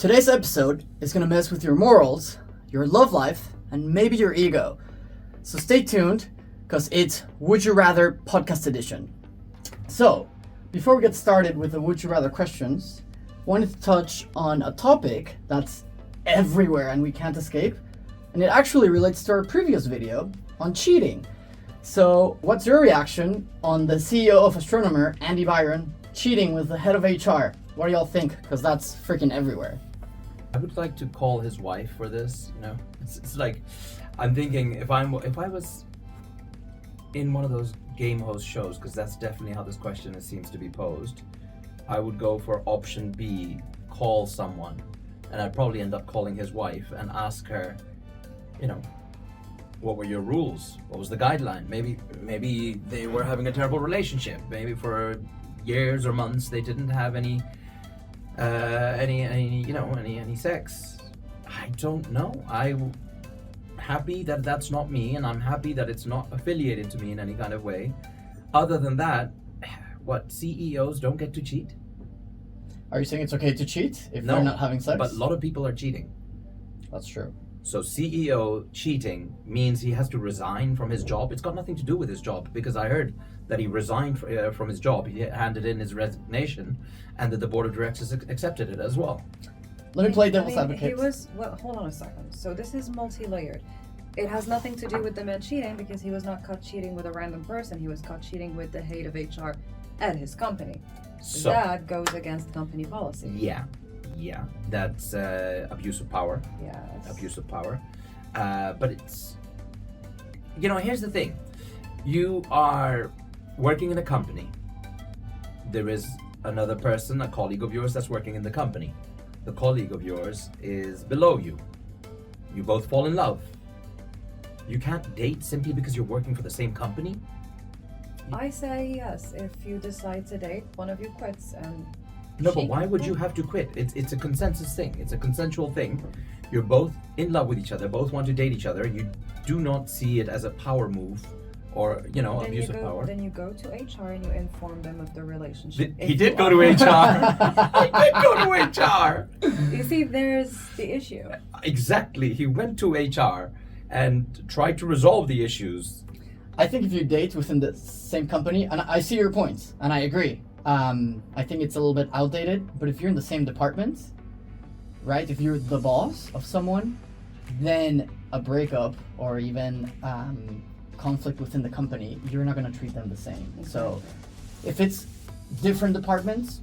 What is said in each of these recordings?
Today's episode is going to mess with your morals, your love life, and maybe your ego. So stay tuned, because it's Would You Rather Podcast Edition. So, before we get started with the Would You Rather questions, I wanted to touch on a topic that's everywhere and we can't escape, and it actually relates to our previous video on cheating. So, what's your reaction on the CEO of Astronomer, Andy Byron, cheating with the head of HR? What do y'all think? Because that's freaking everywhere. I would like to call his wife for this. You know, it's like I'm thinking if I was in one of those game host shows, because that's definitely how this question seems to be posed. I would go for option B, call someone, and I'd probably end up calling his wife and ask her, you know, what were your rules? What was the guideline? Maybe they were having a terrible relationship. Maybe for years or months they didn't have any sex. I don't know. I'm happy that that's not me, and I'm happy that it's not affiliated to me in any kind of way. Other than that, what, CEOs don't get to cheat? Are you saying it's okay to cheat if they're not having sex? But a lot of people are cheating. That's true. So CEO cheating means he has to resign from his job. It's got nothing to do with his job, because I heard that he resigned from his job. He handed in his resignation, and that the board of directors accepted it as well. Let me play devil's advocate. Hold on a second. So this is multi-layered. It has nothing to do with the man cheating, because he was not caught cheating with a random person. He was caught cheating with the head of HR at his company. So that goes against company policy. Yeah, that's abuse of power. Yes. Abuse of power. But it's, here's the thing. You are working in a company. There is another person, a colleague of yours, that's working in the company. The colleague of yours is below you. You both fall in love. You can't date simply because you're working for the same company? I say yes. If you decide to date, one of you quits and... No, but why would you have to quit? It's a consensus thing. It's a consensual thing. You're both in love with each other, both want to date each other. You do not see it as a power move or, abuse of power. Then you go to HR and you inform them of the relationship. He did go to HR. He did go to HR. You see, there's the issue. Exactly. He went to HR and tried to resolve the issues. I think if you date within the same company, and I see your points, and I agree. I think it's a little bit outdated, but if you're in the same department, right, if you're the boss of someone, then a breakup or even conflict within the company, you're not going to treat them the same. Exactly. So if it's different departments,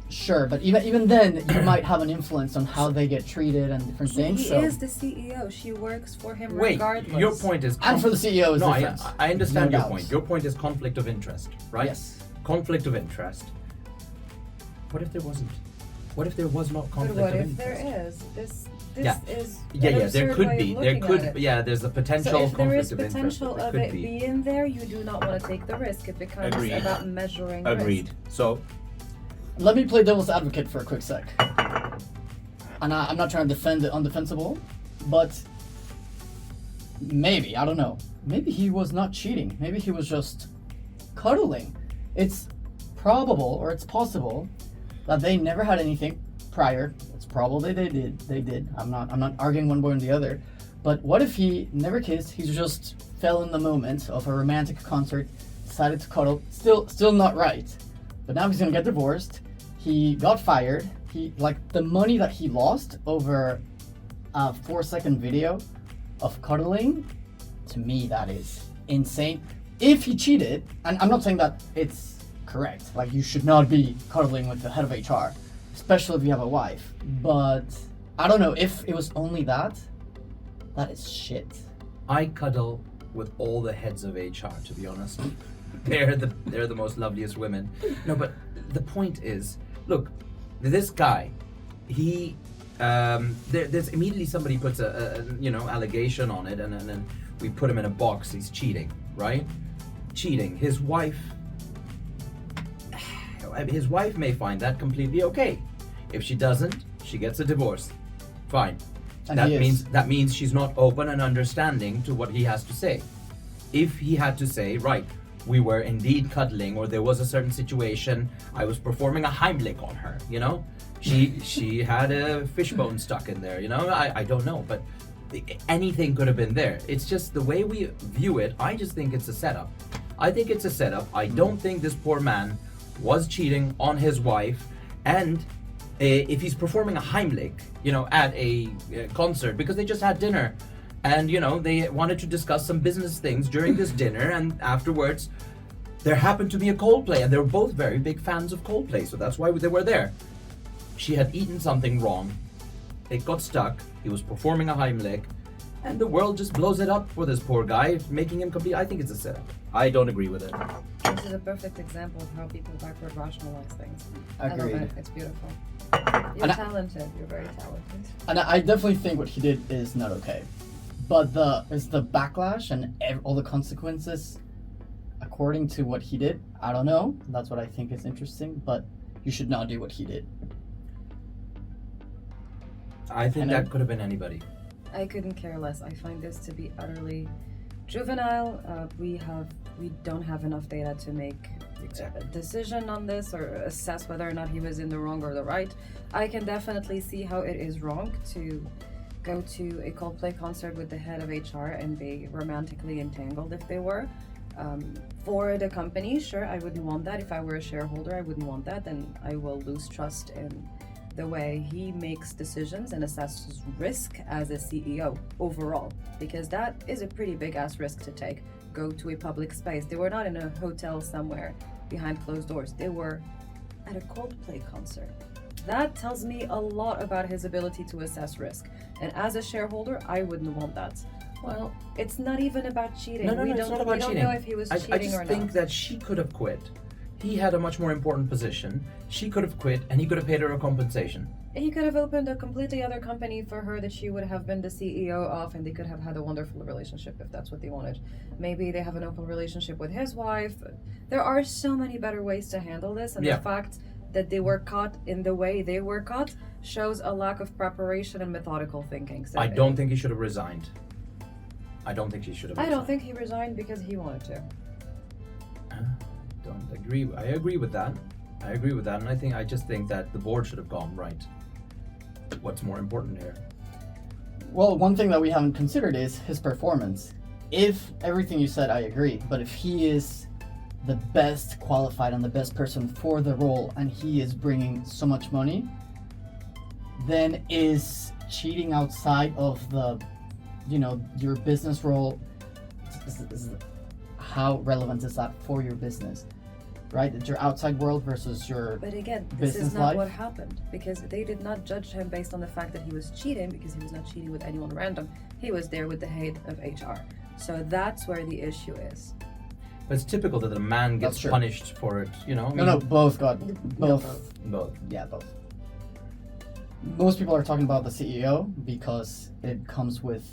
sure, but even then you might have an influence on how they get treated and different things. He is the CEO. She works for him regardless. Your point is... And for the CEO is no, different. I understand No your doubt. point. Your point is conflict of interest, right? Yes. Conflict of interest. What if there wasn't? What if there was not conflict But what of if interest? there is? This Yeah. is There could be. There's a potential so if there conflict is of interest. potential There of could it be. being there, you do not want to take the risk. It becomes Agreed. about measuring Agreed. risk. So, Let me play devil's advocate for a quick sec. And I'm not trying to defend the undefensible, but maybe, I don't know. Maybe he was not cheating. Maybe he was just cuddling. It's probable, or it's possible, that they never had anything prior. It's probable they did. I'm not arguing one way or the other. But what if he never kissed? He just fell in the moment of a romantic concert, decided to cuddle. Still not right. But now he's gonna get divorced. He got fired. The money that he lost over a 4-second video of cuddling, to me that is insane. If he cheated, and I'm not saying that it's correct, like you should not be cuddling with the head of HR, especially if you have a wife. But I don't know, if it was only that is shit. I cuddle with all the heads of HR, to be honest. They're the most loveliest women. No, but the point is, look, this guy, he there's immediately somebody puts a allegation on it, and then we put him in a box. He's cheating, right? Cheating. His wife may find that completely okay. If she doesn't, she gets a divorce. Fine. And that means she's not open and understanding to what he has to say. If he had to say, right, we were indeed cuddling, or there was a certain situation, I was performing a Heimlich on her, you know? She had a fishbone stuck in there, you know? I don't know, but anything could have been there. It's just the way we view it, I just think it's a setup. I think it's a setup. I don't think this poor man was cheating on his wife, and if he's performing a Heimlich, you know, at a concert, because they just had dinner, and, you know, they wanted to discuss some business things during this dinner, and afterwards, there happened to be a Coldplay, and they were both very big fans of Coldplay, so that's why they were there. She had eaten something wrong. It got stuck. He was performing a Heimlich, and the world just blows it up for this poor guy, making him complete. I think it's a setup. I don't agree with it. This is a perfect example of how people backward rationalize things. I Agreed. love it. It's beautiful. You're talented. You're very talented. And I definitely think what he did is not okay. But the backlash and all the consequences according to what he did, I don't know. That's what I think is interesting, but you should not do what he did. I think that could have been anybody. I couldn't care less. I find this to be utterly juvenile. We don't have enough data to make a decision on this or assess whether or not he was in the wrong or the right. I can definitely see how it is wrong to go to a Coldplay concert with the head of HR and be romantically entangled if they were. For the company, sure, I wouldn't want that. If I were a shareholder, I wouldn't want that. Then I will lose trust in the way he makes decisions and assesses risk as a CEO overall, because that is a pretty big ass risk to take. Go to a public space. They were not in a hotel somewhere behind closed doors. They were at a Coldplay concert. That tells me a lot about his ability to assess risk. And as a shareholder, I wouldn't want that. Well, it's not even about cheating. No, it's not about cheating. We don't know if he was cheating I just or think not. that she could have quit. He had a much more important position. She could have quit, and he could have paid her a compensation. He could have opened a completely other company for her that she would have been the CEO of, and they could have had a wonderful relationship if that's what they wanted. Maybe they have an open relationship with his wife. There are so many better ways to handle this, and the fact that they were caught in the way they were caught shows a lack of preparation and methodical thinking. So I don't think he should have resigned. I don't think he should have resigned. I don't think he resigned because he wanted to. Don't agree. I agree with that. And I just think that the board should have gone right. What's more important here? Well, one thing that we haven't considered is his performance. If everything you said, I agree, but if he is the best qualified and the best person for the role and he is bringing so much money, then is cheating outside of the, your business role, how relevant is that for your business? Right? It's your outside world versus your But again, this business is not life. what happened, because they did not judge him based on the fact that he was cheating, because he was not cheating with anyone random. He was there with the head of HR. So that's where the issue is. But it's typical that a man gets punished for it, No, both got both. Both. Yeah, both. Most people are talking about the CEO because it comes with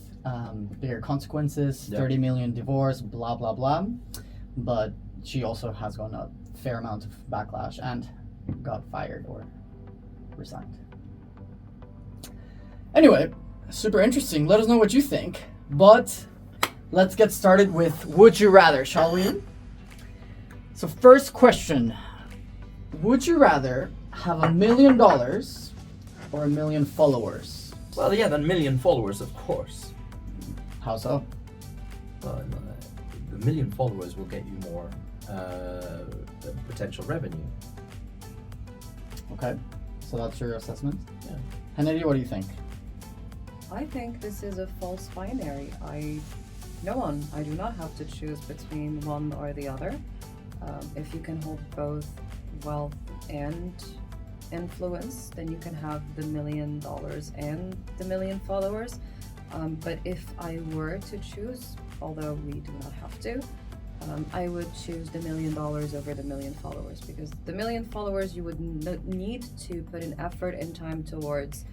bigger consequences, 30 million divorce, blah, blah, blah. But she also has gotten a fair amount of backlash and got fired or resigned. Anyway, super interesting. Let us know what you think. But let's get started with Would You Rather, shall we? So first question. Would you rather have $1 million or 1 million followers? Well, yeah, the 1 million followers, of course. How so? Well, the 1 million followers will get you more potential revenue. Okay, so that's your assessment? Yeah. Hannity, what do you think? I think this is a false binary. I do not have to choose between one or the other. If you can hold both wealth and influence, then you can have the $1 million and the 1 million followers. But if I were to choose, although we do not have to, I would choose the $1 million over the 1 million followers, because the 1 million followers, you would need to put an effort and time towards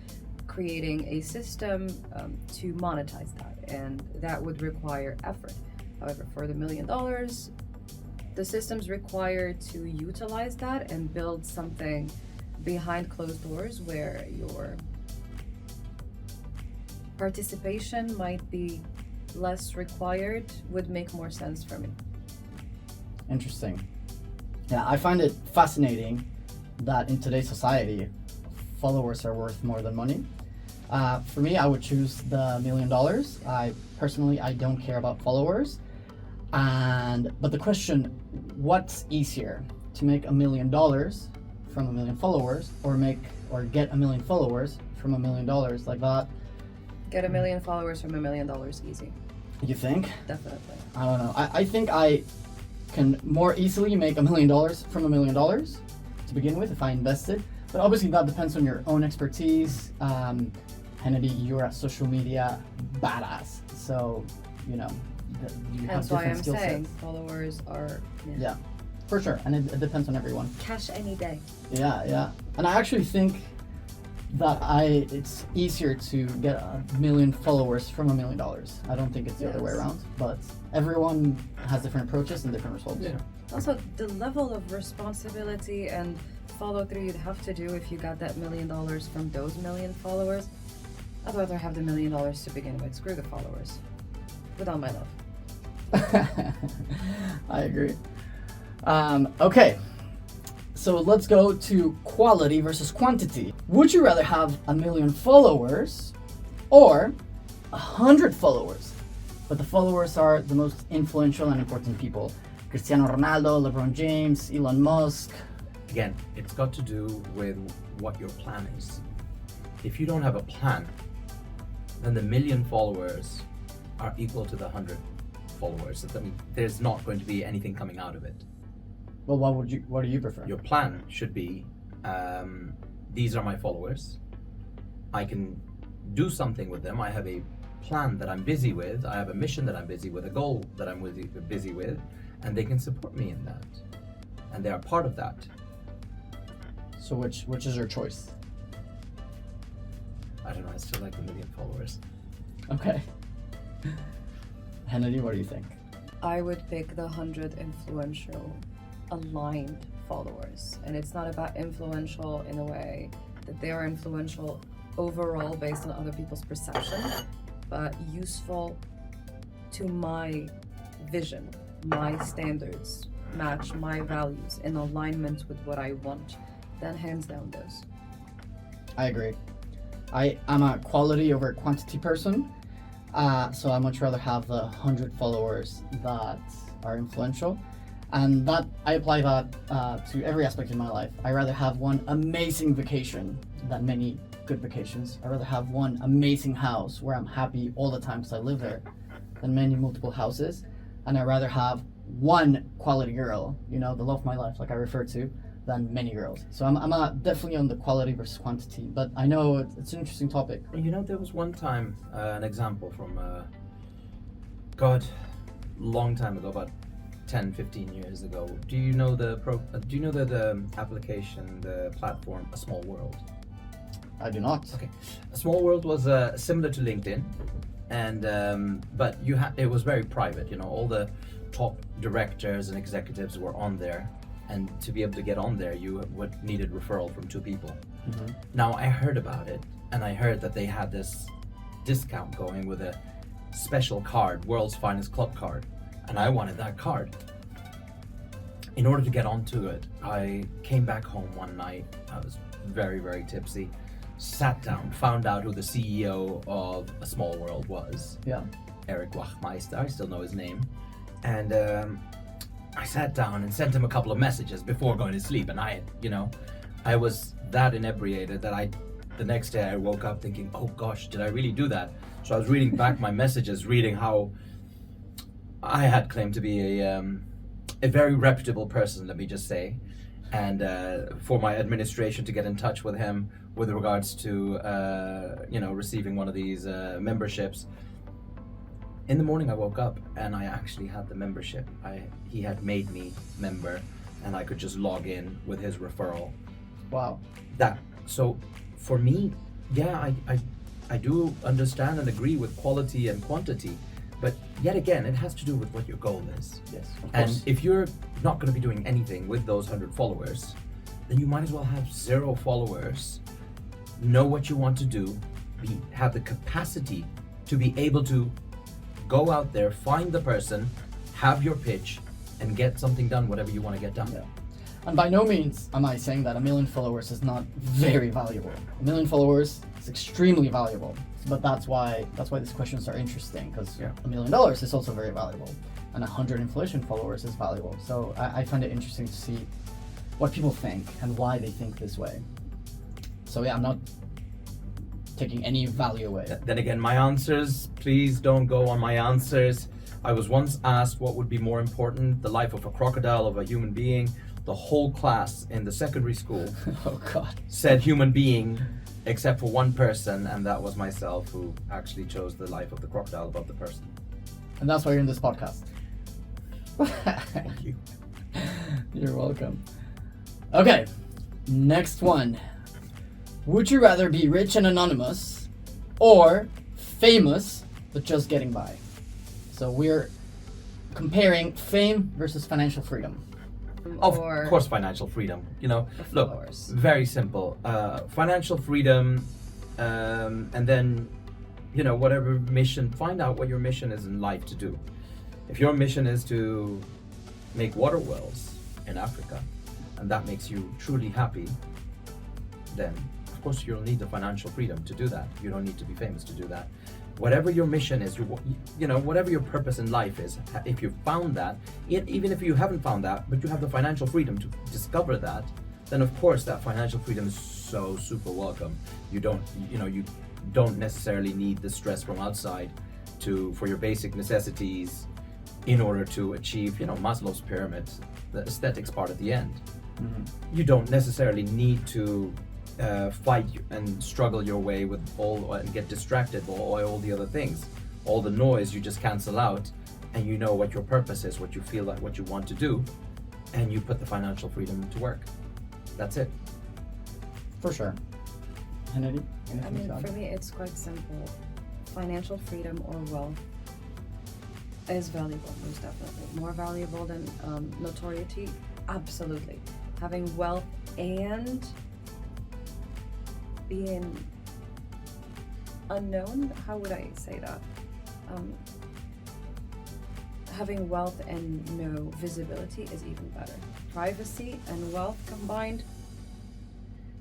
creating a system to monetize that, and that would require effort. However, for the $1 million, the systems required to utilize that and build something behind closed doors where your participation might be less required would make more sense for me. Interesting. Yeah, I find it fascinating that in today's society, followers are worth more than money. For me, I would choose the $1 million. I don't care about followers. But the question, what's easier, to make $1 million from 1 million followers, or get 1 million followers from $1 million like that? Get 1 million followers from $1 million easy. You think? Definitely. I don't know. I think I can more easily make $1 million from $1 million to begin with if I invested. But obviously that depends on your own expertise. Kennedy, you're a social media badass, so you know you have That's why different I'm skill saying sets. followers are Yeah, for sure, and it depends on everyone. cash any day. Yeah, and I actually think that it's easier to get 1 million followers from $1 million. I don't think it's the other way Yes. around, but everyone has different approaches and different results. Yeah. Also, the level of responsibility and follow through you'd have to do if you got that $1 million from those 1 million followers. I'd rather have the $1 million to begin with. Screw the followers. With all my love. I agree. Okay, so let's go to quality versus quantity. Would you rather have 1 million followers or 100 followers? But the followers are the most influential and important people. Cristiano Ronaldo, LeBron James, Elon Musk. Again, it's got to do with what your plan is. If you don't have a plan, then the 1 million followers are equal to the 100 followers. I mean, there's not going to be anything coming out of it. Well, what do you prefer? Your plan should be, these are my followers. I can do something with them. I have a plan that I'm busy with. I have a mission that I'm busy with, a goal that I'm busy with, and they can support me in that. And they are part of that. So which is your choice? I don't know, I still like the 1 million followers. Okay. Kennedy, what do you think? I would pick the 100 influential, aligned followers. And it's not about influential in a way that they are influential overall based on other people's perception, but useful to my vision, my standards, match my values, in alignment with what I want. Then hands down those. I agree. I'm a quality over quantity person, so I much rather have the 100 followers that are influential, and that I apply that to every aspect of my life. I rather have one amazing vacation than many good vacations. I rather have one amazing house where I'm happy all the time because I live there than many multiple houses, and I rather have one quality girl, you know, the love of my life, like I referred to, than many girls. So I'm definitely on the quality versus quantity, but I know it's an interesting topic. You know, there was one time, an example from, long time ago, about 10, 15 years ago. Do you know the application, the platform, A Small World? I do not. Okay. A Small World was similar to LinkedIn, and but it was very private. You know, all the top directors and executives were on there, and to be able to get on there, you needed referral from 2 people. Mm-hmm. Now I heard about it, and I heard that they had this discount going with a special card, World's Finest Club card, and I wanted that card. In order to get onto it, I came back home one night. I was very, very tipsy. Sat down, found out who the CEO of A Small World was. Yeah. Eric Wachmeister, I still know his name. And I sat down and sent him a couple of messages before going to sleep, and I was that inebriated that the next day I woke up thinking, oh gosh, did I really do that? So I was reading back my messages, reading how I had claimed to be a very reputable person, let me just say, and for my administration to get in touch with him with regards to receiving one of these memberships. In the morning I woke up and I actually had the membership. He had made me member, and I could just log in with his referral. Wow. So for me, yeah, I do understand and agree with quality and quantity, but yet again, it has to do with what your goal is. Yes, of And course. if you're not going to be doing anything with those 100 followers, then you might as well have 0 followers, know what you want to do, have the capacity to be able to go out there, find the person, have your pitch, and get something done, whatever you want to get done. Yeah. And by no means am I saying that 1 million followers is not very valuable. 1 million followers is extremely valuable. But that's why these questions are interesting, because $1 million is also very valuable, and 100 inflation followers is valuable. So I find it interesting to see what people think and why they think this way. So yeah, I'm not taking any value away. Then again, my answers, please don't go on my answers. I was once asked what would be more important, the life of a crocodile, of a human being. The whole class in the secondary school Oh God. said human being, except for one person, and that was myself, who actually chose the life of the crocodile above the person. And that's why you're in this podcast. Thank you. You're welcome. Okay, next one. Would you rather be rich and anonymous, or famous but just getting by? So we're comparing fame versus financial freedom. Of course, financial freedom. You know, look, followers. very simple. Financial freedom, and then, you know, whatever mission, find out what your mission is in life to do. If your mission is to make water wells in Africa, and that makes you truly happy, then of course you'll need the financial freedom to do that. You don't need to be famous to do that. Whatever your mission is, you know, whatever your purpose in life is, if you've found that, even if you haven't found that, but you have the financial freedom to discover that, then of course that financial freedom is so super welcome. You don't necessarily need the stress from outside for your basic necessities in order to achieve, you know, Maslow's pyramid, the aesthetics part at the end. Mm-hmm. You don't necessarily need to fight and struggle your way with and get distracted by all the other things. All the noise you just cancel out, and you know what your purpose is, what you feel like, what you want to do, and you put the financial freedom to work. That's it. For sure. Kennedy? I mean, for me, it's quite simple. Financial freedom or wealth is valuable, most definitely. More valuable than notoriety? Absolutely. Having wealth and being unknown, how would I say that? Having wealth and no visibility is even better. Privacy and wealth combined,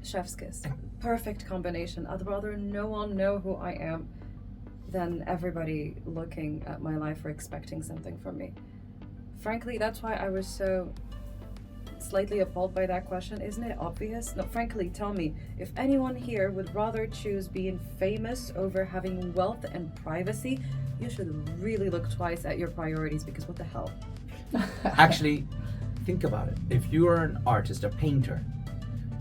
chef's kiss. Perfect combination. I'd rather no one know who I am than everybody looking at my life or expecting something from me. Frankly, that's why I was so slightly appalled by that question. Isn't it obvious? No, frankly, tell me, if anyone here would rather choose being famous over having wealth and privacy, you should really look twice at your priorities, because what the hell? Actually, think about it. If you are an artist, a painter,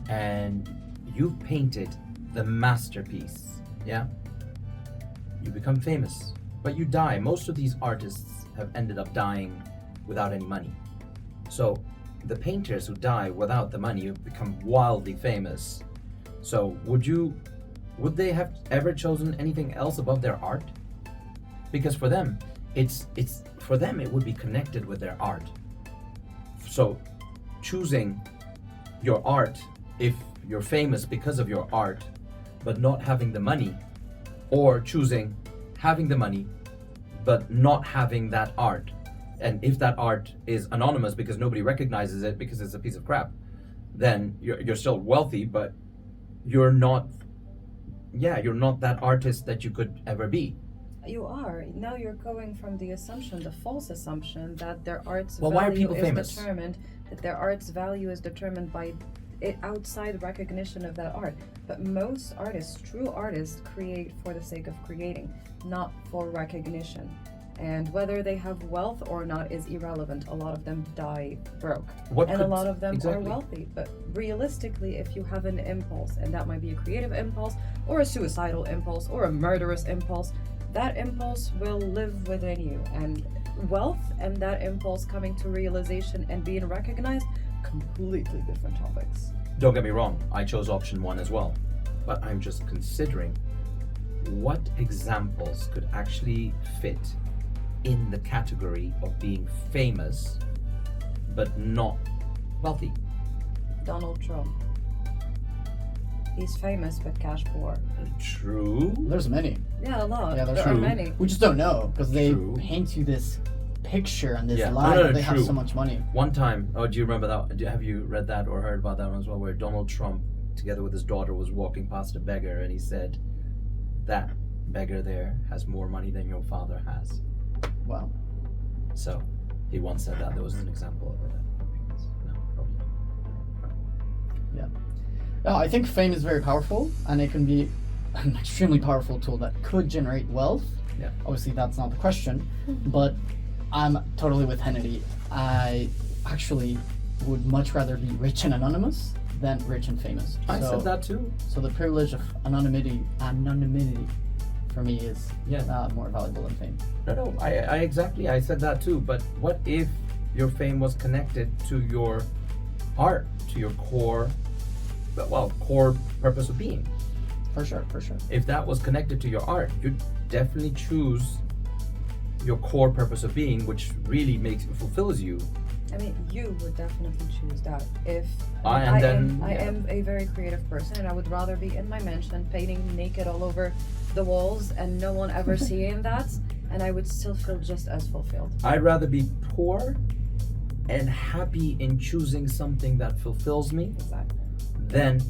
and you've painted the masterpiece, yeah? You become famous, but you die. Most of these artists have ended up dying without any money. So the painters who die without the money become wildly famous. So would they have ever chosen anything else above their art? Because for them, it would be connected with their art. So choosing your art, if you're famous because of your art, but not having the money, or choosing having the money, but not having that art. And if that art is anonymous because nobody recognizes it because it's a piece of crap, then you're still wealthy, but you're not that artist that you could ever be. You are. Now you're going from the false assumption that their art's Why are people value famous? is determined, that their art's value is determined by it outside recognition of that art. But most artists, true artists, create for the sake of creating, not for recognition. And whether they have wealth or not is irrelevant. A lot of them die broke. A lot of them are wealthy. But realistically, if you have an impulse, and that might be a creative impulse, or a suicidal impulse, or a murderous impulse, that impulse will live within you. And wealth and that impulse coming to realization and being recognized, completely different topics. Don't get me wrong, I chose option 1 as well. But I'm just considering what examples could actually fit in the category of being famous but not wealthy. Donald Trump. He's famous but cash poor. True. There's many. Yeah, a lot. Yeah, there true. are many. We just don't know, because they True. paint you this picture and this Yeah. lie No, that they true. have so much money. One time, do you remember that? Have you read that or heard about that one as well? Where Donald Trump, together with his daughter, was walking past a beggar, and he said, "That beggar there has more money than your father has." Wow. So, he once said that. There was an example of it. No, probably. Yeah, I think fame is very powerful, and it can be an extremely powerful tool that could generate wealth. Yeah. Obviously, that's not the question, but I'm totally with Hennedy. I actually would much rather be rich and anonymous than rich and famous. I So- said that too. So the privilege of anonymity for me is Yeah. more valuable than fame. No, I said that too. But what if your fame was connected to your art, to your core purpose of being? For sure. If that was connected to your art, you'd definitely choose your core purpose of being, which really fulfills you. I mean, you would definitely choose that. If I am a very creative person, and I would rather be in my mansion painting naked all over the walls and no one ever seeing that, and I would still feel just as fulfilled. I'd rather be poor and happy in choosing something that fulfills me Exactly. than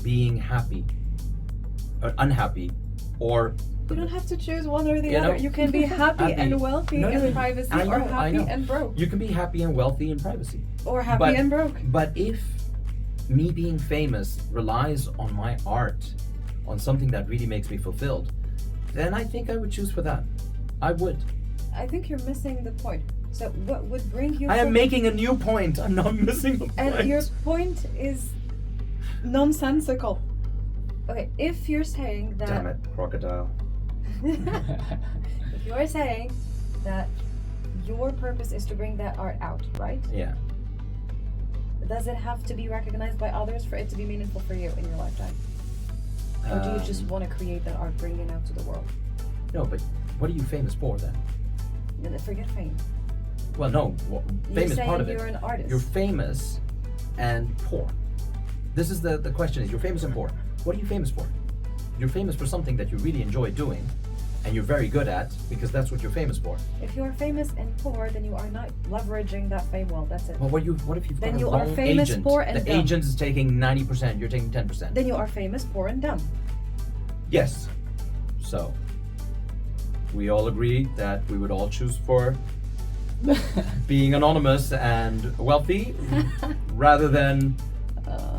being happy or unhappy, or You don't have to choose one or the You know, other. You can be happy happy. and wealthy No, in privacy, I or know, I happy know. and broke, you can be happy and wealthy in privacy. or happy But- and broke. But if me being famous relies on my art, on something that really makes me fulfilled, then I think I would choose for that. I would. I think you're missing the point. So what would bring you? I am making a new point. I'm not missing the point. And your point is nonsensical. Okay, if you're saying that. Damn it, crocodile. If you're saying that your purpose is to bring that art out, right? Yeah. Does it have to be recognized by others for it to be meaningful for you in your lifetime? Or do you just want to create that art, bring it out to the world? No, but what are you famous for then? And forget fame. Well, no. Fame is You're part saying of it. you're an artist. You're famous and poor. This is the question: is you're famous and poor. What are you famous for? You're famous for something that you really enjoy doing, and you're very good at, because that's what you're famous for. If you are famous and poor, then you are not leveraging that fame well. That's it. Well, what if you've Then got you a are wrong famous, agent? poor, and the dumb. agent is taking 90%. You're taking 10%. Then you are famous, poor, and dumb. Yes. So we all agree that we would all choose for being anonymous and wealthy rather than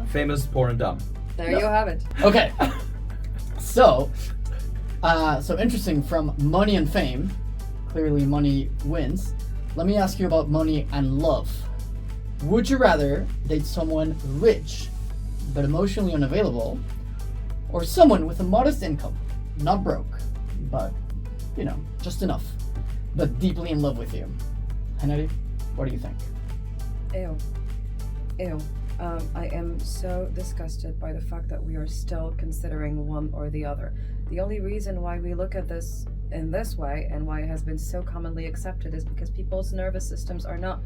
famous, poor, and dumb. There No. you have it. Okay. So interesting, from money and fame, clearly money wins. Let me ask you about money and love. Would you rather date someone rich but emotionally unavailable, or someone with a modest income, not broke, but, just enough, but deeply in love with you? Hennedy, what do you think? Ew. I am so disgusted by the fact that we are still considering one or the other. The only reason why we look at this in this way and why it has been so commonly accepted is because people's nervous systems are not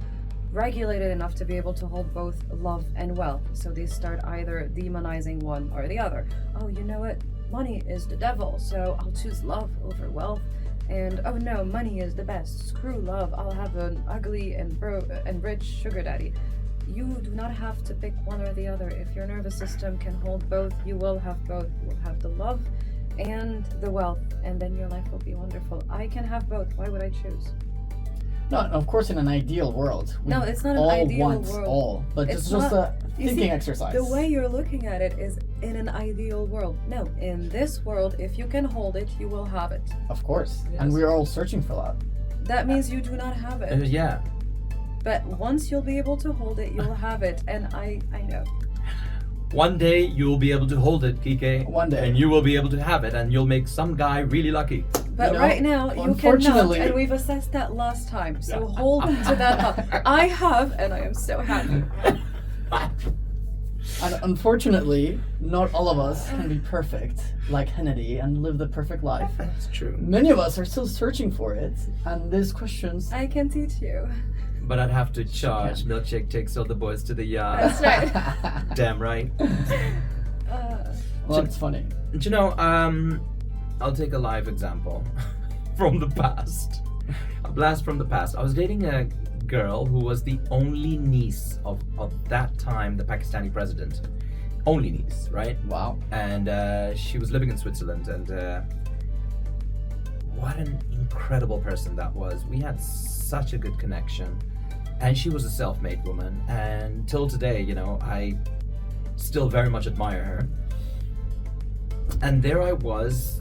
regulated enough to be able to hold both love and wealth. So they start either demonizing one or the other. Oh, you know what? Money is the devil, so I'll choose love over wealth. And oh no, money is the best. Screw love. I'll have an ugly and rich sugar daddy. You do not have to pick one or the other. If your nervous system can hold both, you will have both. You will have the love and the wealth, and then your life will be wonderful. I can have both. Why would I choose? No, of course, in an ideal world. We No, it's not an all ideal want world. all, but It's it's just not- a you thinking see, exercise. The way you're looking at it is in an ideal world. No, in this world, if you can hold it, you will have it. Of course, Yes. and we're all searching for that. That means you do not have it. Yeah. But once you'll be able to hold it, you'll have it. And I know. One day you'll be able to hold it, Kike. One day. And you will be able to have it, and you'll make some guy really lucky. But You know, right now, you cannot, unfortunately- and we've assessed that last time. So hold to that thought. I have, and I am so happy. And unfortunately, not all of us can be perfect, like Hennedy, and live the perfect life. That's true. Many of us are still searching for it, and these questions. I can teach you. But I'd have to charge. Milkshake takes all the boys to the yard. That's right. Damn right. Well, it's funny. Do you know, I'll take a live example from the past. A blast from the past. I was dating a girl who was the only niece of that time the Pakistani president. Only niece, right? Wow. And she was living in Switzerland, and what an incredible person that was. We had such a good connection, and she was a self-made woman, and till today, you know, I still very much admire her. And there I was,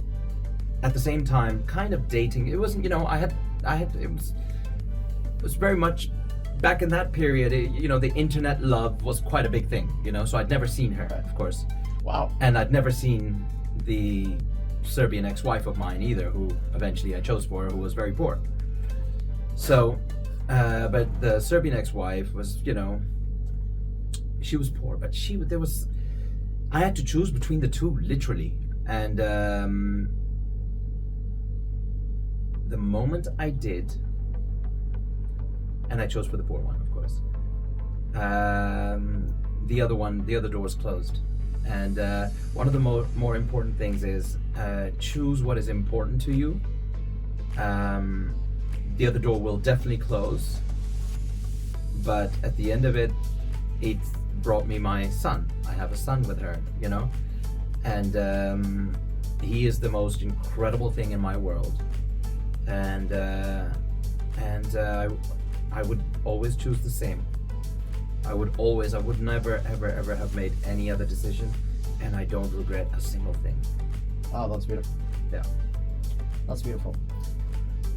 at the same time, kind of dating. It wasn't, you know, it was very much back in that period. You know, the internet love was quite a big thing, you know, so I'd never seen her, of course. Wow. And I'd never seen the Serbian ex-wife of mine either, who eventually I chose for her, who was very poor. So, but the Serbian ex-wife was, you know, she was poor, but I had to choose between the two, literally. And the moment I did, and I chose for the poor one, of course, the other door was closed. And one of the more important things is choose what is important to you. The other door will definitely close, but at the end of it, it brought me my son. I have a son with her, you know, and he is the most incredible thing in my world. And I would always choose the same. I would never ever have made any other decision, and I don't regret a single thing. Oh, that's beautiful. Yeah. That's beautiful.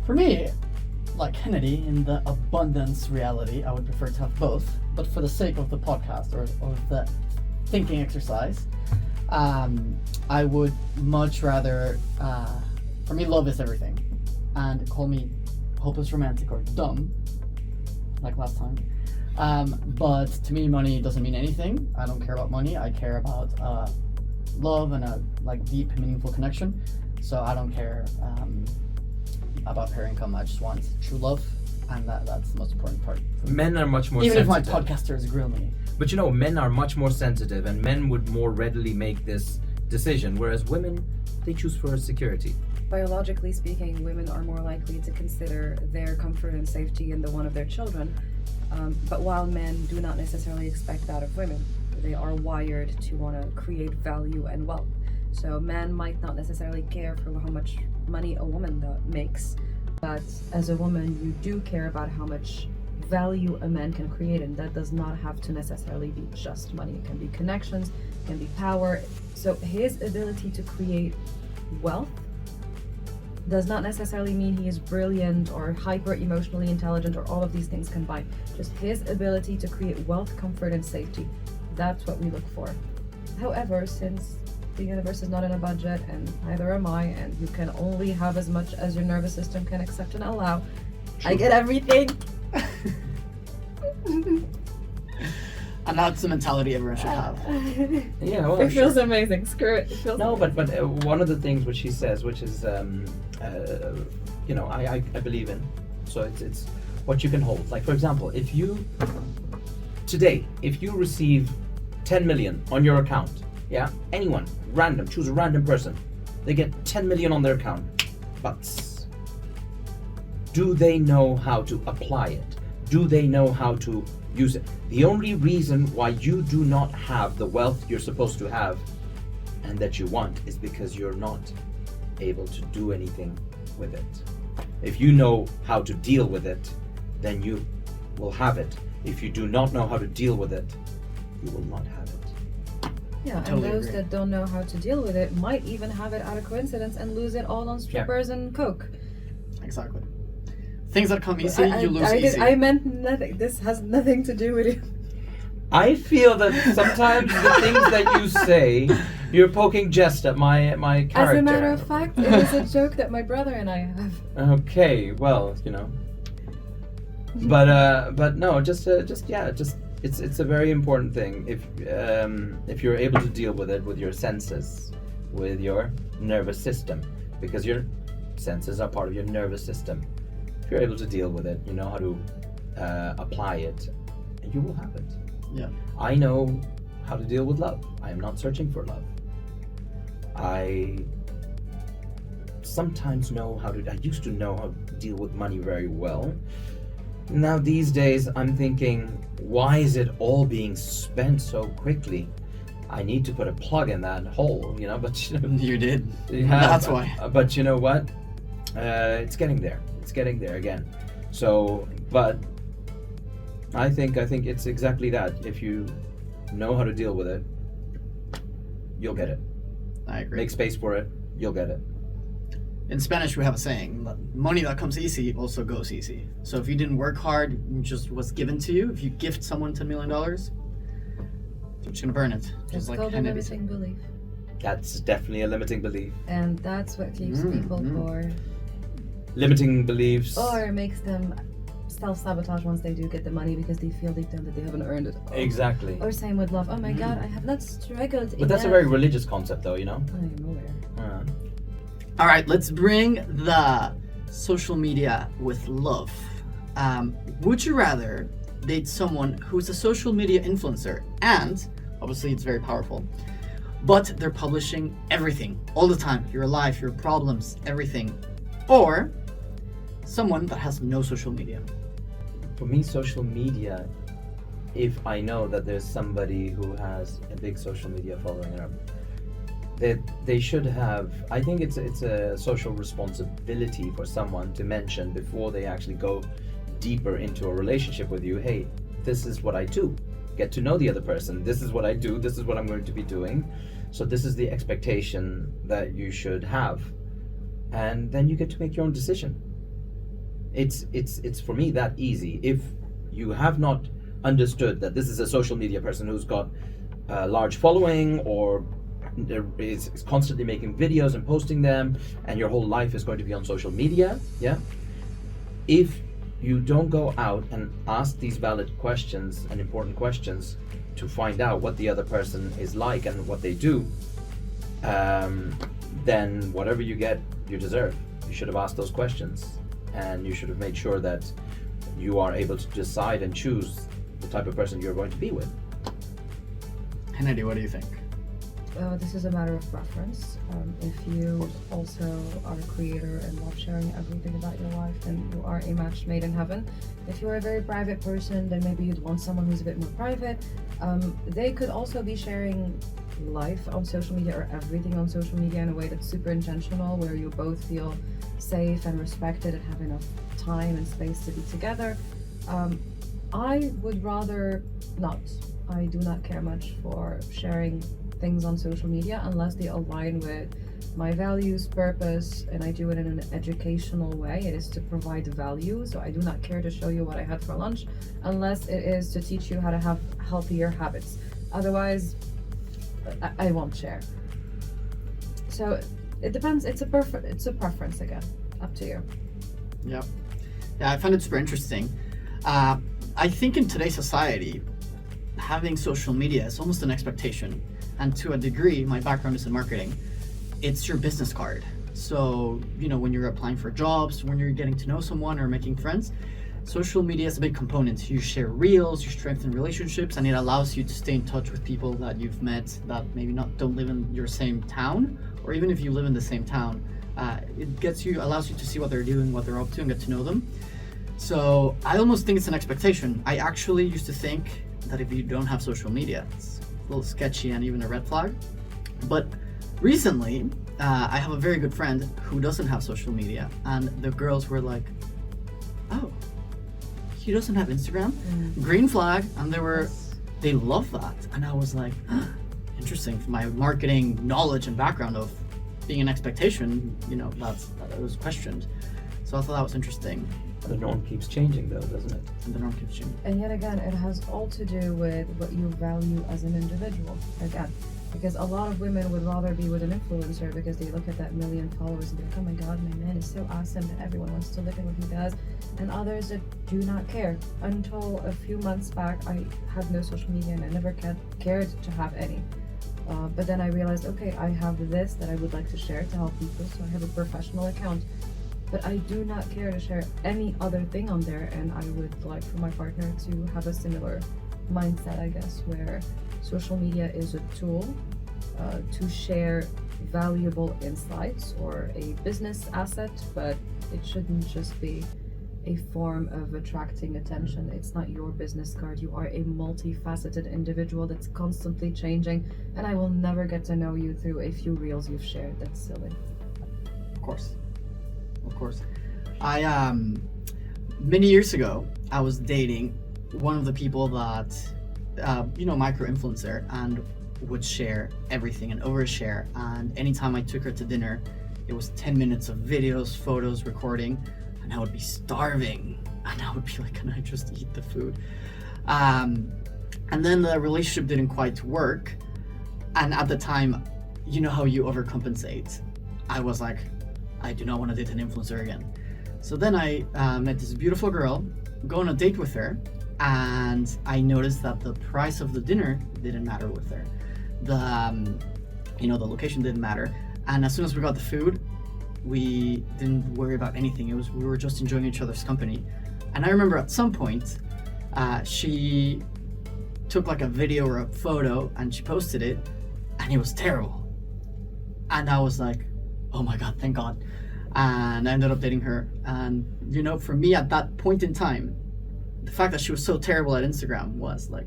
For me, like Kennedy, in the abundance reality, I would prefer to have both, but for the sake of the podcast or the thinking exercise, I would much rather, for me, love is everything. And call me hopeless romantic or dumb, like last time. But to me, money doesn't mean anything. I don't care about money. I care about love and a like deep, meaningful connection. So I don't care about her income. I just want true love, and that's the most important part. Men are much more even sensitive. if my podcasters grill me. But you know, men are much more sensitive, and men would more readily make this decision, whereas women, they choose for security. Biologically speaking, women are more likely to consider their comfort and safety in the one of their children. But while men do not necessarily expect that of women, they are wired to want to create value and wealth. So men might not necessarily care for how much money a woman makes, but as a woman, you do care about how much value a man can create, and that does not have to necessarily be just money. It can be connections, it can be power. So his ability to create wealth does not necessarily mean he is brilliant or hyper emotionally intelligent or all of these things combined. Just his ability to create wealth, comfort, and safety. That's what we look for. However, since the universe is not in a budget, and neither am I, and you can only have as much as your nervous system can accept and allow, I get everything. And that's the mentality everyone should have. Yeah, well, It feels amazing. Screw it. It feels No, amazing. but one of the things which he says, which is, you know, I believe in. So it's what you can hold. Like, for example, if you receive 10 million on your account, yeah, anyone, random, choose a random person, they get 10 million on their account, but do they know how to apply it? Do they know how to use it? The only reason why you do not have the wealth you're supposed to have and that you want is because you're not able to do anything with it. If you know how to deal with it, then you will have it. If you do not know how to deal with it, you will not have it. Yeah, Totally and those agree. that don't know how to deal with it might even have it out of coincidence and lose it all on strippers and coke. Exactly. Things that come easy, you lose easy. I meant nothing. This has nothing to do with it. I feel that sometimes the things that you say, you're poking jest at my character. As a matter of fact, it is a joke that my brother and I have. Okay, well, you know. But no, it's a very important thing if you're able to deal with it with your senses, with your nervous system, because your senses are part of your nervous system. If you're able to deal with it, you know how to apply it, and you will have it. Yeah. I know how to deal with love. I am not searching for love. I sometimes I used to know how to deal with money very well. Now these days I'm thinking, why is it all being spent so quickly? I need to put a plug in that hole, but You did. yeah, That's why. But you know what? It's getting there. It's getting there again. So, but I think it's exactly that. If you know how to deal with it, you'll get it. I agree. Make space for it, you'll get it. In Spanish, we have a saying: "Money that comes easy also goes easy." So if you didn't work hard, it just was given to you. If you gift someone $10 million, they're just gonna burn it. It's Just like called a Kennedy said. limiting belief. That's definitely a limiting belief. And that's what keeps people poor. Limiting beliefs. Or makes them self-sabotage once they do get the money because they feel deep down that they haven't earned it. Exactly. Or same with love. Oh my god, I have not struggled But that's a very religious concept, though, I am aware. All right, let's bring the social media with love. Would you rather date someone who's a social media influencer and, obviously it's very powerful, but they're publishing everything all the time, your life, your problems, everything, or someone that has no social media? For me, social media, if I know that there's somebody who has a big social media following up, they should have, I think it's a social responsibility for someone to mention before they actually go deeper into a relationship with you, hey, this is what I do. Get to know the other person. This is what I do. This is what I'm going to be doing. So this is the expectation that you should have. And then you get to make your own decision. It's for me that easy. If you have not understood that this is a social media person who's got a large following or is constantly making videos and posting them, and your whole life is going to be on social media, if you don't go out and ask these valid questions and important questions to find out what the other person is like and what they do, then whatever you get, you deserve. You should have asked those questions, and you should have made sure that you are able to decide and choose the type of person you're going to be with. Kennedy, what do you think? This is a matter of preference. If you also are a creator and love sharing everything about your life, then you are a match made in heaven. If you're a very private person, then maybe you'd want someone who's a bit more private. They could also be sharing life on social media or everything on social media in a way that's super intentional, where you both feel safe and respected and have enough time and space to be together. I would rather not. I do not care much for sharing things on social media unless they align with my values, purpose, and I do it in an educational way. It is to provide value, so I do not care to show you what I had for lunch unless it is to teach you how to have healthier habits. Otherwise, I won't share. So it depends. It's a preference again. Up to you. Yeah, I find it super interesting. I think in today's society, having social media is almost an expectation. And to a degree, my background is in marketing, it's your business card. So, when you're applying for jobs, when you're getting to know someone or making friends, social media is a big component. You share reels, you strengthen relationships, and it allows you to stay in touch with people that you've met that maybe don't live in your same town, or even if you live in the same town, it allows you to see what they're doing, what they're up to, and get to know them. So I almost think it's an expectation. I actually used to think that if you don't have social media, it's a little sketchy and even a red flag. But recently, I have a very good friend who doesn't have social media, and the girls were like, "Oh, he doesn't have Instagram? Green flag." And they love that. And I was like, interesting. For my marketing knowledge and background of being an expectation, that was questioned. So I thought that was interesting. The norm keeps changing, though, doesn't it? And the norm keeps changing. And yet again, it has all to do with what you value as an individual. Again, because a lot of women would rather be with an influencer because they look at that 1 million followers and they're like, oh my god, my man is so awesome that everyone wants to look at what he does. And others that do not care. Until a few months back, I had no social media and I never cared to have any. But then I realized, okay, I have this that I would like to share to help people, so I have a professional account. But I do not care to share any other thing on there, and I would like for my partner to have a similar mindset, I guess, where social media is a tool to share valuable insights or a business asset, but it shouldn't just be a form of attracting attention. It's not your business card. You are a multifaceted individual that's constantly changing, and I will never get to know you through a few reels you've shared. That's silly. Of course. I many years ago, I was dating one of the people that micro influencer, and would share everything and overshare. And anytime I took her to dinner, it was 10 minutes of videos, photos, recording, and I would be starving. And I would be like, can I just eat the food? And then the relationship didn't quite work. And at the time, you know how you overcompensate. I was like, I do not want to date an influencer again. So then I met this beautiful girl, go on a date with her, and I noticed that the price of the dinner didn't matter with her. The location didn't matter. And as soon as we got the food, we didn't worry about anything. We were just enjoying each other's company. And I remember at some point, she took like a video or a photo and she posted it, and it was terrible. And I was like, oh my God, thank God. And I ended up dating her. And for me at that point in time, the fact that she was so terrible at Instagram was like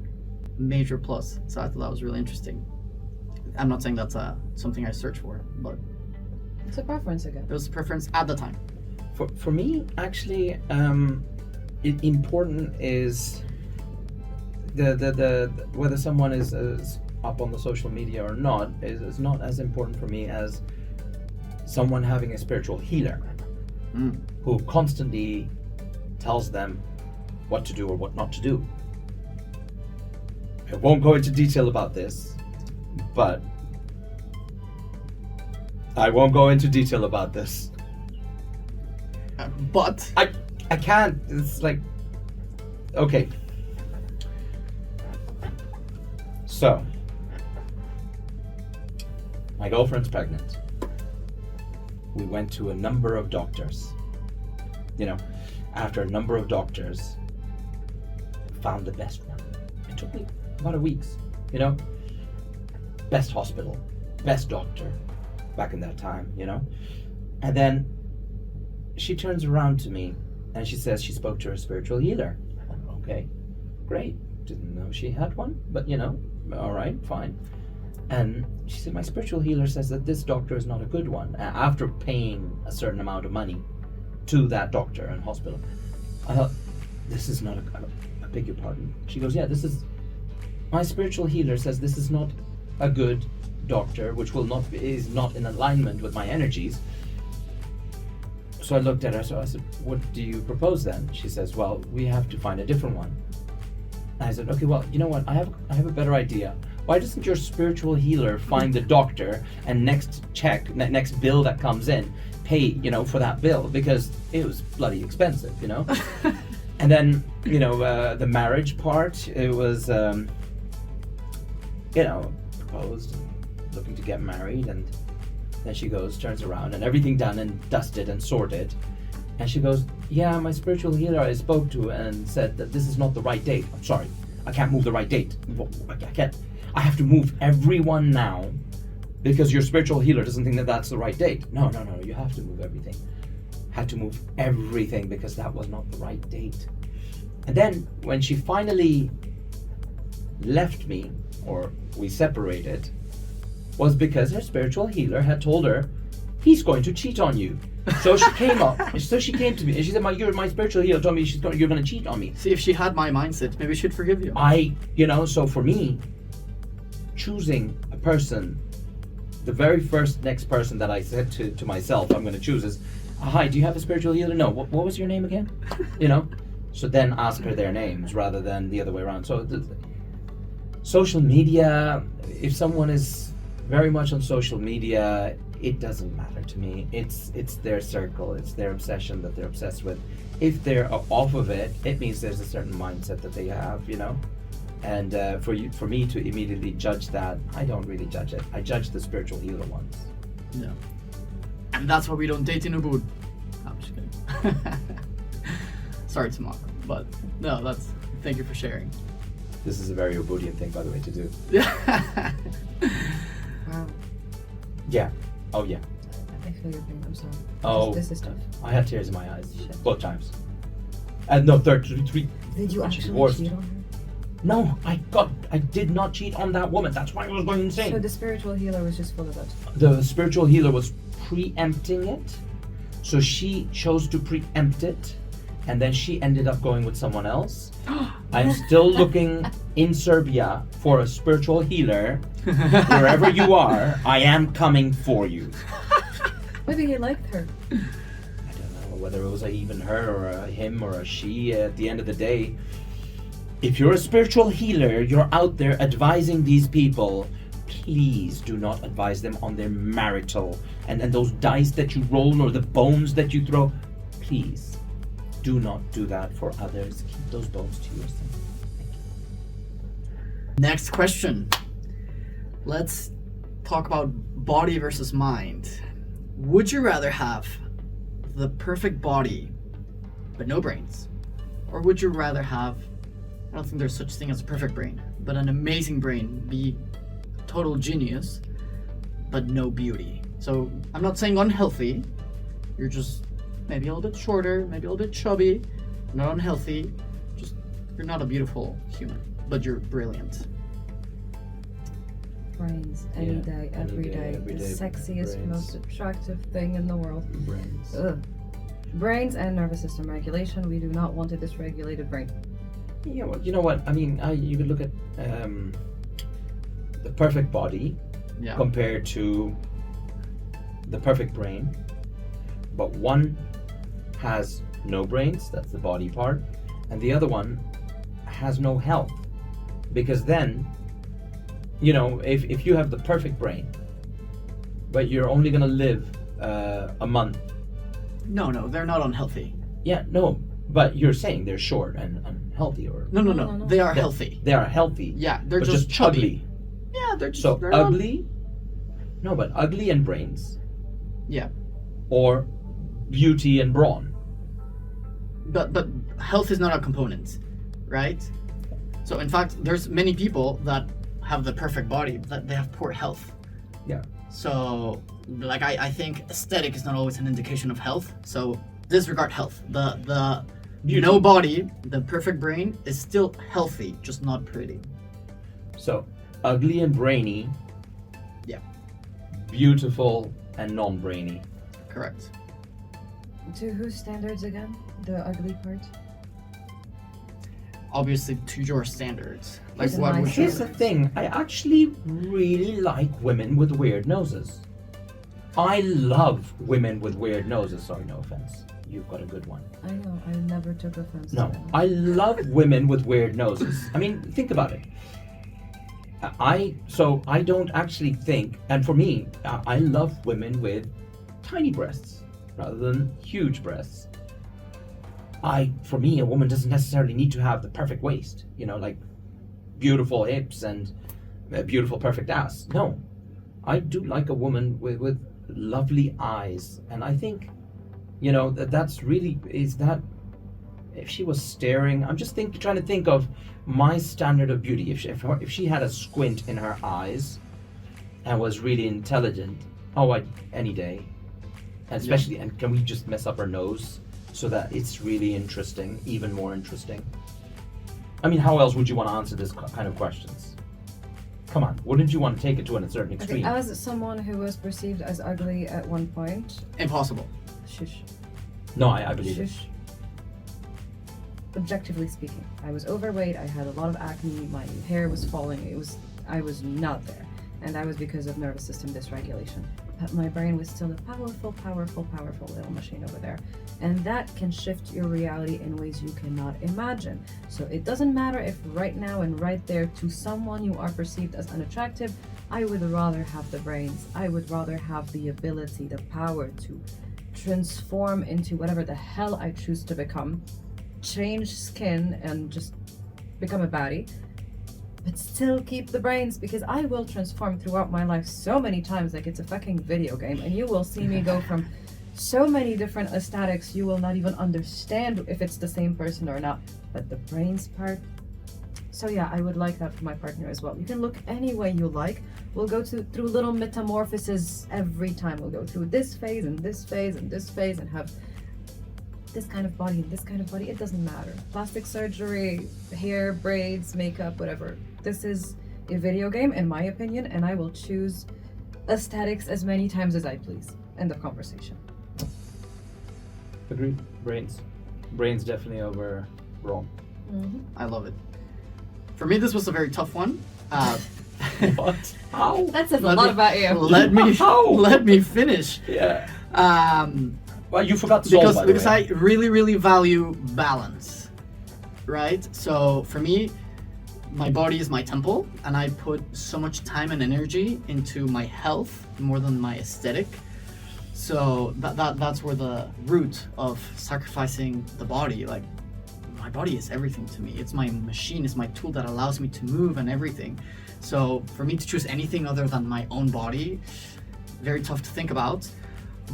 major plus. So I thought that was really interesting. I'm not saying that's something I search for, but It's a preference again. it was a preference at the time. For me, actually, important is the whether someone is up on the social media or not is not as important for me as someone having a spiritual healer who constantly tells them what to do or what not to do. I won't go into detail about this, but But I can't. It's like, okay. So, my girlfriend's pregnant. We went to a number of doctors. After a number of doctors, found the best one. It took me about a week. Best hospital, best doctor, back in that time. And then she turns around to me and she says she spoke to her spiritual healer. Okay, great. Didn't know she had one, but all right, fine. And she said, my spiritual healer says that this doctor is not a good one. After paying a certain amount of money to that doctor and hospital, I thought, this is not I beg your pardon. She goes, yeah, my spiritual healer says this is not a good doctor, which is not in alignment with my energies. So I looked at her, so I said, what do you propose then? She says, well, we have to find a different one. And I said, okay, well, you know what? I have a better idea. Why doesn't your spiritual healer find the doctor and next bill that comes in, pay, for that bill? Because it was bloody expensive, And then, the marriage part, it was, proposed, looking to get married, and then she turns around, and everything done and dusted and sorted. And she goes, yeah, my spiritual healer I spoke to and said that this is not the right date. I'm sorry, I can't move the right date. I have to move everyone now because your spiritual healer doesn't think that that's the right date. No, you have to move everything. Had to move everything because that was not the right date. And then when she finally left me, or we separated, was because her spiritual healer had told her he's going to cheat on you. So she came to me and she said, my spiritual healer told me you're going to cheat on me. see, if she had my mindset, maybe she'd forgive you. So for me, choosing a person, the very first next person that I said to myself I'm going to choose is, hi, do you have a spiritual healer? No. What was your name again? So then ask her their names rather than the other way around. So social media, if someone is very much on social media, it doesn't matter to me. It's their circle, it's their obsession that they're obsessed with. If they're off of it, it means there's a certain mindset that they have, And for me to immediately judge that, I don't really judge it. I judge the spiritual healer ones. No. And that's why we don't date in Ubud. I'm just kidding. Sorry to mock, but no, thank you for sharing. This is a very Ubudian thing, by the way, to do. Yeah. Wow. Yeah. Oh yeah. I feel your pain. I'm sorry. Oh. This is tough. I had tears in my eyes Shit. both times. No, three. Did you When she's actually divorced. cheat on her? No, I did not cheat on that woman. That's why I was going insane. So the spiritual healer was just full of it. The spiritual healer was preempting it, so she chose to preempt it, and then she ended up going with someone else. I'm still looking in Serbia for a spiritual healer. Wherever you are, I am coming for you. Maybe he liked her. I don't know whether it was even her or a him or a she. At the end of the day, if you're a spiritual healer, you're out there advising these people, please do not advise them on their marital and those dice that you roll or the bones that you throw. Please do not do that for others. Keep those bones to yourself. Next question. Let's talk about body versus mind. Would you rather have the perfect body but no brains? Or would you rather have, I don't think there's such thing as a perfect brain, but an amazing brain, be total genius, but no beauty? So I'm not saying unhealthy, you're just maybe a little bit shorter, maybe a little bit chubby, not unhealthy, just you're not a beautiful human, but you're brilliant. Brains, any day, every day. The sexiest, brains. most attractive thing in the world. Brains. Ugh. Brains and nervous system regulation. We do not want a dysregulated brain. Yeah, well, you know what? I mean, you could look at the perfect body Yeah. compared to the perfect brain, but one has no brains, that's the body part, and the other one has no health. Because then, you know, if you have the perfect brain, but you're only gonna live a month. No, they're not unhealthy. Yeah, no, but you're saying they're short and unhealthy, or No. They are They- healthy. they are healthy. Yeah, they're but just chubby. ugly. Yeah, they're just So they're not- ugly. No, but ugly and brains, Yeah, or beauty and brawn. but health is not a component, right? So in fact, there's many people that have the perfect body, but they have poor health. Yeah. So like I think aesthetic is not always an indication of health. So disregard health. The Beauty. no body, the perfect brain is still healthy, just not pretty. So ugly and brainy. Yeah. Beautiful and non-brainy. Correct. To whose standards again? The ugly part? Obviously to your standards. Like Here's a what nice would you Here's the thing, I actually really like women with weird noses. I love women with weird noses. Sorry, no offense. You've got a good one. I know, I never took offense No, to that. I love women with weird noses. I mean, think about it. I don't actually think, and for me, I love women with tiny breasts rather than huge breasts. For me, a woman doesn't necessarily need to have the perfect waist, you know, like beautiful hips and a beautiful perfect ass. No, I do like a woman with lovely eyes, and I think, you know, that's really, is that, if she was staring, I'm just trying to think of my standard of beauty. If she had a squint in her eyes and was really intelligent, any day. And especially, and can we just mess up her nose so that it's really interesting, even more interesting? I mean, how else would you want to answer this kind of questions? Come on, wouldn't you want to take it to a certain Okay, extreme? as someone who was perceived as ugly at one point, Impossible. shush, No, I believe it. shush. Objectively speaking, I was overweight, I had a lot of acne, my hair was falling, I was not there. And that was because of nervous system dysregulation. But my brain was still a powerful little machine over there. And that can shift your reality in ways you cannot imagine. So it doesn't matter if right now and right there to someone you are perceived as unattractive, I would rather have the brains. I would rather have the ability, the power to transform into whatever the hell I choose to become, change skin and just become a baddie, but still keep the brains, because I will transform throughout my life so many times like it's a fucking video game, and you will see me go from so many different aesthetics you will not even understand if it's the same person or not. But the brains part, So yeah, I would like that for my partner as well. You can look any way you like. We'll go through little metamorphoses every time. We'll go through this phase and this phase and this phase and have this kind of body and this kind of body. It doesn't matter. Plastic surgery, hair, braids, makeup, whatever. This is a video game, in my opinion, and I will choose aesthetics as many times as I please. End of conversation. Agreed. Brains definitely over wrong. Mm-hmm. I love it. For me, this was a very tough one. What? How? That says a lot about you. Let me finish. Yeah. Well, you forgot soul, by the Because way. I really, really value balance, right? So for me, my body is my temple, and I put so much time and energy into my health more than my aesthetic. So that's where the root of sacrificing the body, like, my body is everything to me. It's my machine, it's my tool that allows me to move and everything. So for me to choose anything other than my own body, very tough to think about.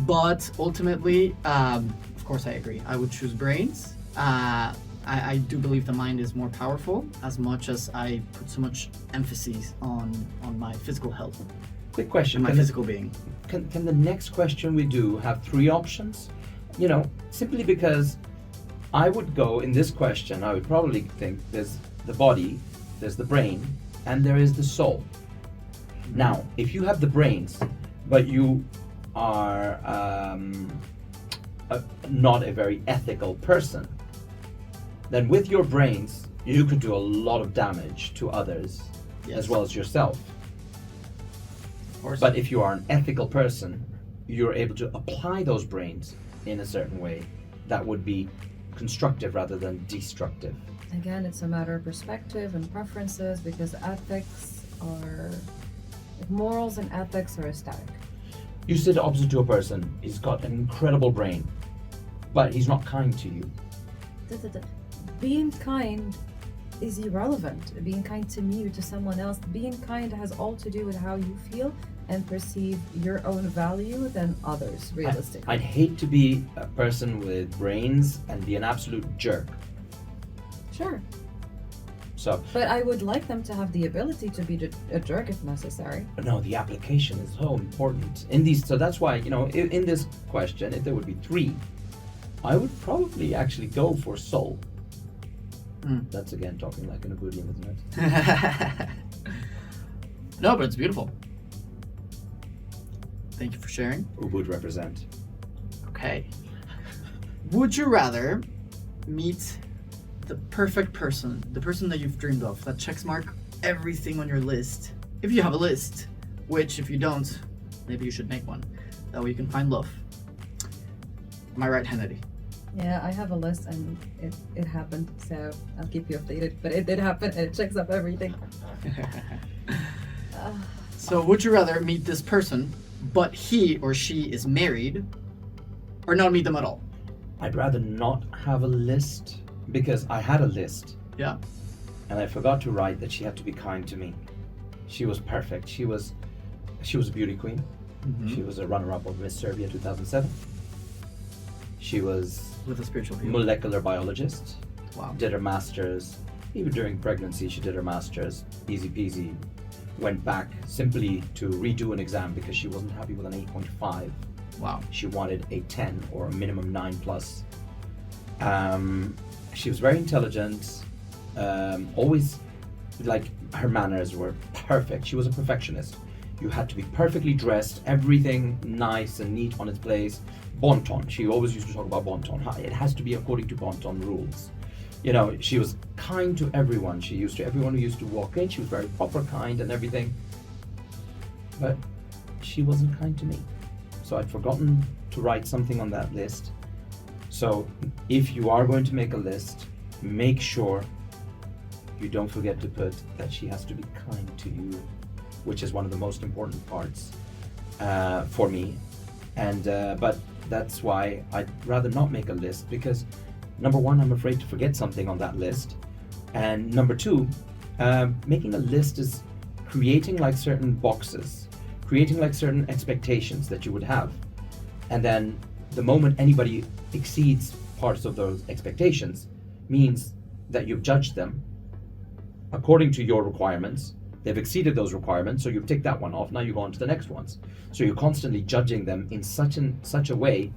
But ultimately, of course I agree. I would choose brains. I do believe the mind is more powerful, as much as I put so much emphasis on my physical health Quick question. and my physical being. Can the next question we do have 3 options? Simply because I would go in this question, I would probably think there's the body, there's the brain, and there is the soul. Now, if you have the brains, but you are not a very ethical person, then with your brains, you could do a lot of damage to others as well as yourself. Of course. But if you are an ethical person, you're able to apply those brains in a certain way that would be constructive rather than destructive. Again, it's a matter of perspective and preferences, because morals and ethics are static. You sit opposite to a person, he's got an incredible brain, but he's not kind to you. Being kind is irrelevant. Being kind to me or to someone else, being kind has all to do with how you feel and perceive your own value than others, realistically. I'd hate to be a person with brains and be an absolute jerk. Sure. So, But I would like them to have the ability to be a jerk if necessary. no, the application is so important in these. So that's why, in this question, if there would be 3, I would probably actually go for soul. That's again talking like an Abudian, isn't it? No, but it's beautiful. Thank you for sharing. Ubud represent. Okay. Would you rather meet the perfect person, the person that you've dreamed of, that checks mark everything on your list, if you have a list, which if you don't, maybe you should make one. That way you can find love. Am I right, Hannity? Yeah, I have a list and it happened, so I'll keep you updated. But it did happen and it checks up everything. So would you rather meet this person, but he or she is married, or not meet them at all? I'd rather not have a list, because I had a list Yeah. and I forgot to write that she had to be kind to me. She was perfect. She was a beauty queen. Mm-hmm. She was a runner-up of Miss Serbia 2007. She was With a spiritual view. molecular biologist. Wow. Did her master's. Even during pregnancy, she did her master's. Easy peasy. Went back simply to redo an exam because she wasn't happy with an 8.5. Wow. She wanted a 10 or a minimum 9 plus. She was very intelligent. Always, like, her manners were perfect. She was a perfectionist. You had to be perfectly dressed, everything nice and neat on its place. Bon ton. She always used to talk about bon ton. It has to be according to bon ton rules. She was kind to everyone. She used to everyone who used to walk in. She was very proper kind and everything. But she wasn't kind to me. So I'd forgotten to write something on that list. So if you are going to make a list, make sure you don't forget to put that she has to be kind to you, which is one of the most important parts for me. And but that's why I'd rather not make a list, because number one, I'm afraid to forget something on that list, and number two, making a list is creating like certain boxes, creating like certain expectations that you would have, and then the moment anybody exceeds parts of those expectations means that you've judged them, according to your requirements. They've exceeded those requirements, so you've ticked that one off. Now you go on to the next ones. So you're constantly judging them in such a way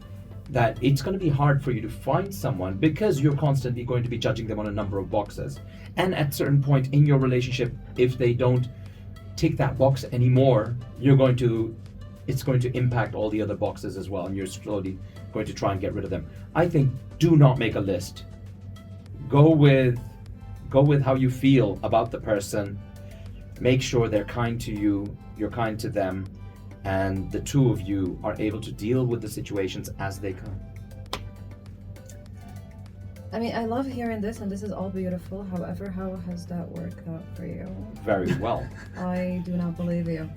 that it's going to be hard for you to find someone, because you're constantly going to be judging them on a number of boxes. And at a certain point in your relationship, if they don't tick that box anymore, it's going to impact all the other boxes as well, and you're slowly going to try and get rid of them. I think do not make a list. Go with how you feel about the person. Make sure they're kind to you, you're kind to them, and the two of you are able to deal with the situations as they come. I mean, I love hearing this, and this is all beautiful. However, how has that worked out for you? Very well. I do not believe you.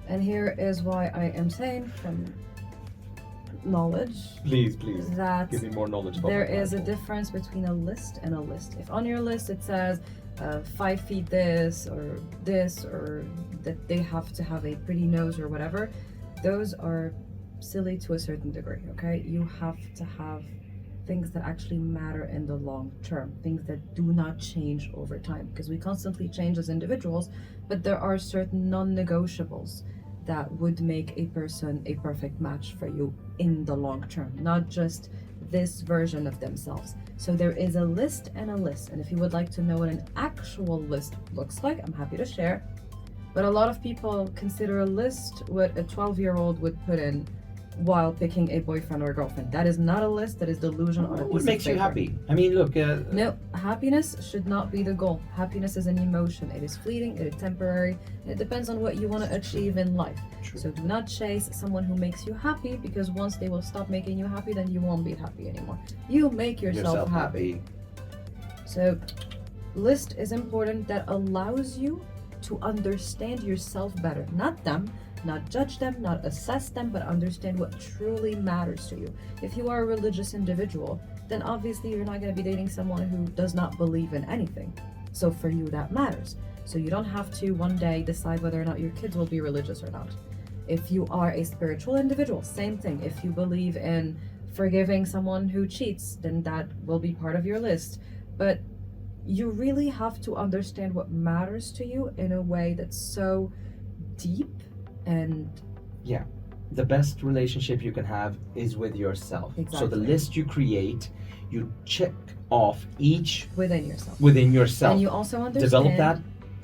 And here is why I am saying from knowledge. Please, that give me more knowledge. There is a difference between a list and a list. If on your list it says 5 feet this, or that they have to have a pretty nose or whatever, those are silly to a certain degree, okay? You have to have things that actually matter in the long term, things that do not change over time, because we constantly change as individuals, but there are certain non-negotiables that would make a person a perfect match for you in the long term, not just this version of themselves. So there is a list and a list, and if you would like to know what an actual list looks like, I'm happy to share. But a lot of people consider a list what a 12-year-old would put in while picking a boyfriend or girlfriend. That is not a list, that is delusion on a piece of paper. What makes you happy? I mean, look... No, happiness should not be the goal. Happiness is an emotion. It is fleeting, it is temporary, and it depends on what you want to achieve in life. True. So do not chase someone who makes you happy, because once they will stop making you happy, then you won't be happy anymore. You make yourself happy. So, list is important, that allows you to understand yourself better. Not them, not judge them, not assess them, but understand what truly matters to you. If you are a religious individual, then obviously you're not going to be dating someone who does not believe in anything. So for you, that matters. So you don't have to one day decide whether or not your kids will be religious or not. If you are a spiritual individual, same thing. If you believe in forgiving someone who cheats, then that will be part of your list. But you really have to understand what matters to you in a way that's so deep. And yeah, the best relationship you can have is with yourself. Exactly. So the list you create, you check off each within yourself. And you also understand develop that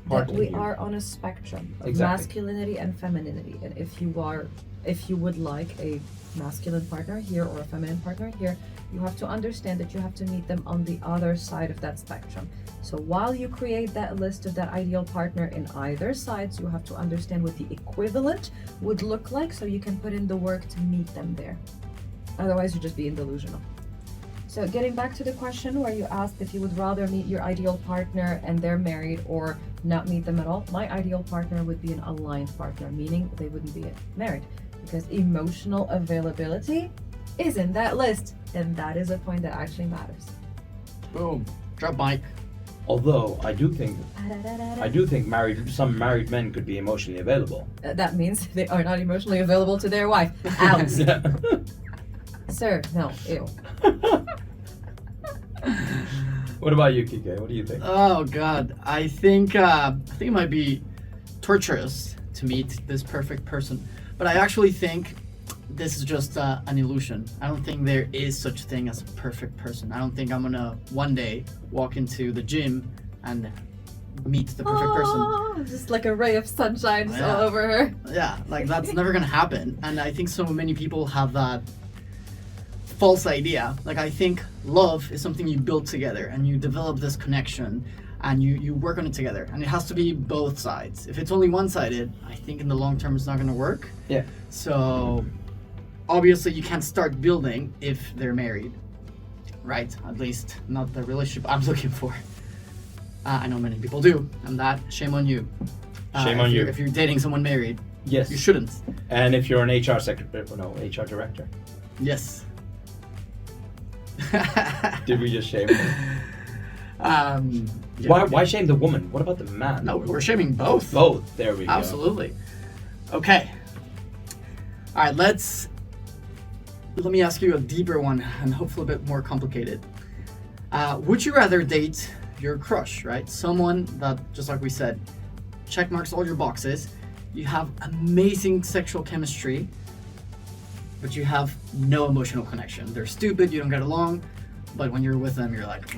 that we are on a spectrum of masculinity and femininity. And if you would like a masculine partner here or a feminine partner here, you have to understand that you have to meet them on the other side of that spectrum. So while you create that list of that ideal partner in either sides, you have to understand what the equivalent would look like, so you can put in the work to meet them there. Otherwise, you're just being delusional. So getting back to the question where you asked if you would rather meet your ideal partner and they're married or not meet them at all, my ideal partner would be an aligned partner, meaning they wouldn't be married, because emotional availability is in that list, and that is a point that actually matters. Boom. Drop mic. Although I do think some married men could be emotionally available. That means they are not emotionally available to their wife. Out. Sir, no, ew. What about you, Kike? What do you think? Oh God, I think it might be torturous to meet this perfect person, but I actually think this is just an illusion. I don't think there is such a thing as a perfect person. I don't think I'm gonna one day walk into the gym and meet the perfect person. Just like a ray of sunshine all over her. Yeah, like that's never gonna happen. And I think so many people have that false idea. Like, I think love is something you build together and you develop this connection and you work on it together, and it has to be both sides. If it's only one-sided, I think in the long term it's not gonna work. Yeah. So obviously you can't start building if they're married, right? At least not the relationship I'm looking for. I know many people do, and that, shame on you. Shame on you. If you're dating someone married, yes, you shouldn't. And if you're an HR HR director. Yes. Did we just shame him? Yeah, Why shame the woman? What about the man? No, we're shaming both. Both. There we go. Absolutely. Okay. All right, let me ask you a deeper one and hopefully a bit more complicated. Would you rather date your crush, right? Someone that, just like we said, check marks all your boxes. You have amazing sexual chemistry, but you have no emotional connection. They're stupid, you don't get along, but when you're with them, you're like,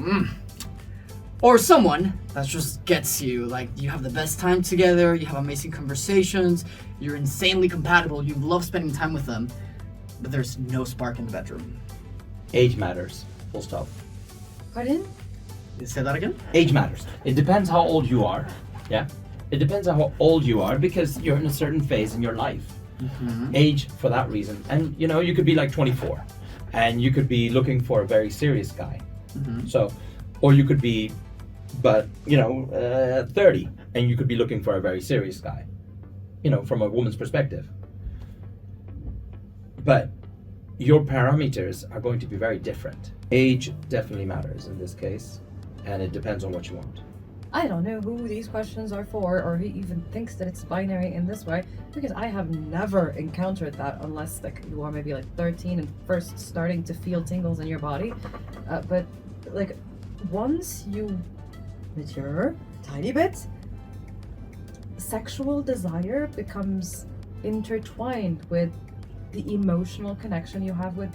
Or someone that just gets you, like you have the best time together, you have amazing conversations, you're insanely compatible, you love spending time with them, but there's no spark in the bedroom. Age matters. Full stop. Pardon? Say that again? Age matters. It depends how old you are. Yeah. It depends on how old you are because you're in a certain phase in your life. Mm-hmm. Age for that reason. And you know, you could be like 24 and you could be looking for a very serious guy. Mm-hmm. So, or you could be, 30 and you could be looking for a very serious guy, from a woman's perspective. But your parameters are going to be very different. Age definitely matters in this case, and it depends on what you want. I don't know who these questions are for or who even thinks that it's binary in this way, because I have never encountered that unless like you are maybe like 13 and first starting to feel tingles in your body. But like once you mature a tiny bit, sexual desire becomes intertwined with the emotional connection you have with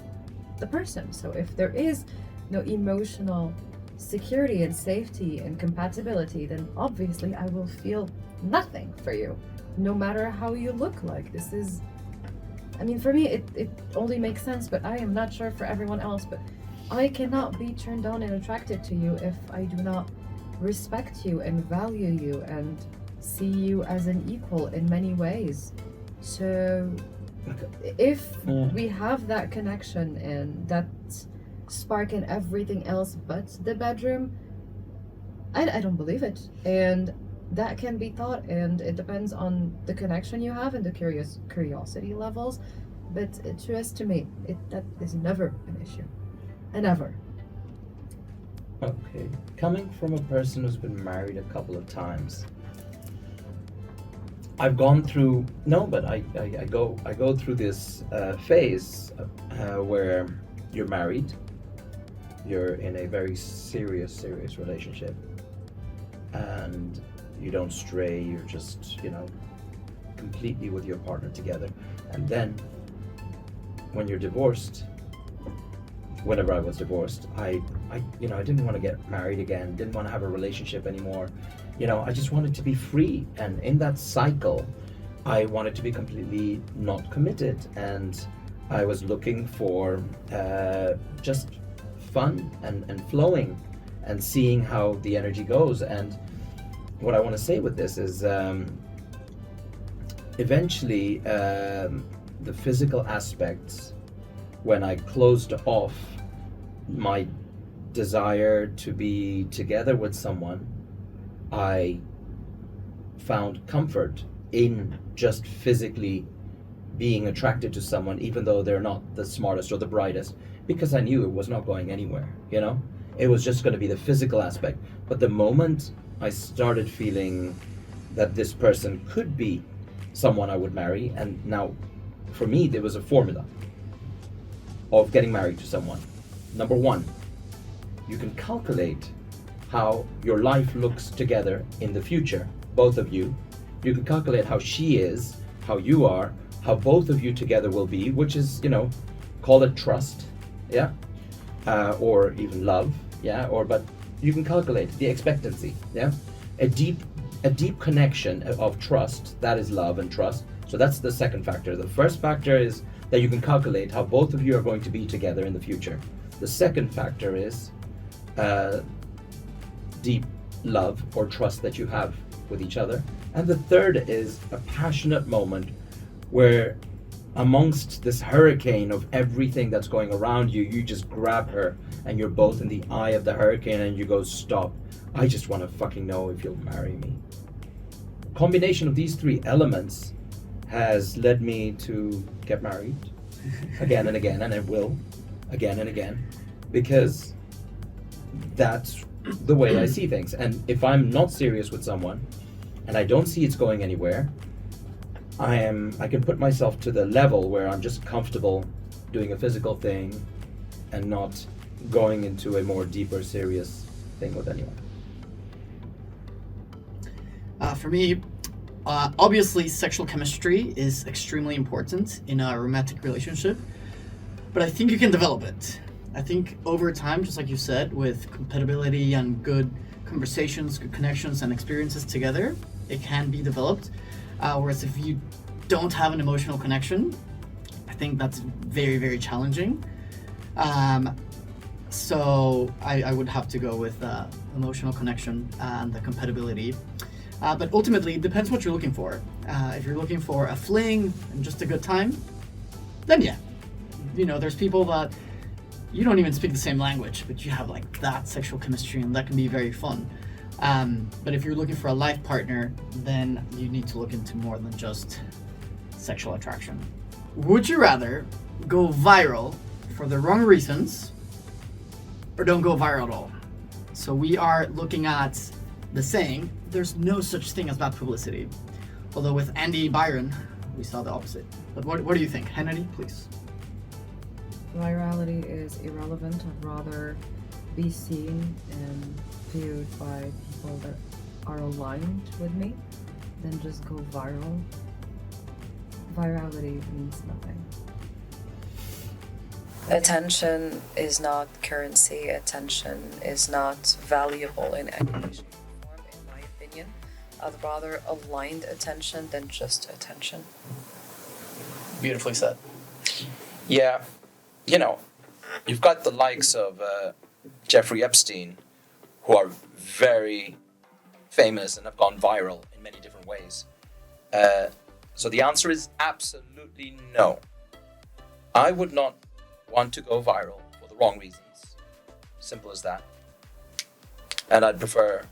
the person. So if there is no emotional security and safety and compatibility, then obviously I will feel nothing for you, no matter how you look like. This is, I mean, for me it only makes sense, but I am not sure for everyone else. But I cannot be turned on and attracted to you if I do not respect you and value you and see you as an equal in many ways. So if we have that connection and that spark in everything else but the bedroom, I don't believe it. And that can be thought, and it depends on the connection you have and the curiosity levels. But to me, that is never an issue. Never. Okay. Coming from a person who's been married a couple of times, I've gone through I go through this phase where you're married, you're in a very serious relationship, and you don't stray, you're just completely with your partner together. And then when you're divorced, whenever I was divorced, I didn't want to get married again, didn't want to have a relationship anymore. I just wanted to be free. And in that cycle, I wanted to be completely not committed. And I was looking for just fun and flowing and seeing how the energy goes. And what I want to say with this is eventually the physical aspects, when I closed off my desire to be together with someone, I found comfort in just physically being attracted to someone, even though they're not the smartest or the brightest, because I knew it was not going anywhere. It was just going to be the physical aspect. But the moment I started feeling that this person could be someone I would marry, and now for me there was a formula of getting married to someone. Number one, you can calculate how your life looks together in the future, both of you. You can calculate how she is, how you are, how both of you together will be, which is, call it trust, yeah, or even love, yeah, but you can calculate the expectancy, yeah, a deep connection of trust. That is love and trust. So that's the second factor. The first factor is that you can calculate how both of you are going to be together in the future. The second factor is deep love or trust that you have with each other. And the third is a passionate moment where amongst this hurricane of everything that's going around you, you just grab her and you're both in the eye of the hurricane and you go, stop, I just want to fucking know if you'll marry me. Combination of these three elements has led me to get married again and again, and it will again and again, because that's the way I see things. And if I'm not serious with someone and I don't see it's going anywhere, I can put myself to the level where I'm just comfortable doing a physical thing and not going into a more deeper serious thing with anyone. For me, obviously, sexual chemistry is extremely important in a romantic relationship, but I think you can develop it. I think over time, just like you said, with compatibility and good conversations, good connections, and experiences together, it can be developed. Whereas if you don't have an emotional connection, I think that's very, very challenging. So I would have to go with emotional connection and the compatibility. But ultimately, it depends what you're looking for. If you're looking for a fling and just a good time, then yeah. There's people that you don't even speak the same language, but you have like that sexual chemistry, and that can be very fun. But if you're looking for a life partner, then you need to look into more than just sexual attraction. Would you rather go viral for the wrong reasons or don't go viral at all? So we are looking at the saying, there's no such thing as bad publicity. Although with Andy Byron, we saw the opposite. But what do you think? Hannity, please. Virality is irrelevant. I'd rather be seen and viewed by people that are aligned with me than just go viral. Virality means nothing. Attention is not currency. Attention is not valuable in any way, shape, or form, in my opinion. I'd rather aligned attention than just attention. Beautifully said. Yeah, you've got the likes of Jeffrey Epstein, who are very famous and have gone viral in many different ways. So the answer is absolutely no. I would not want to go viral for the wrong reasons. Simple as that. And I'd prefer,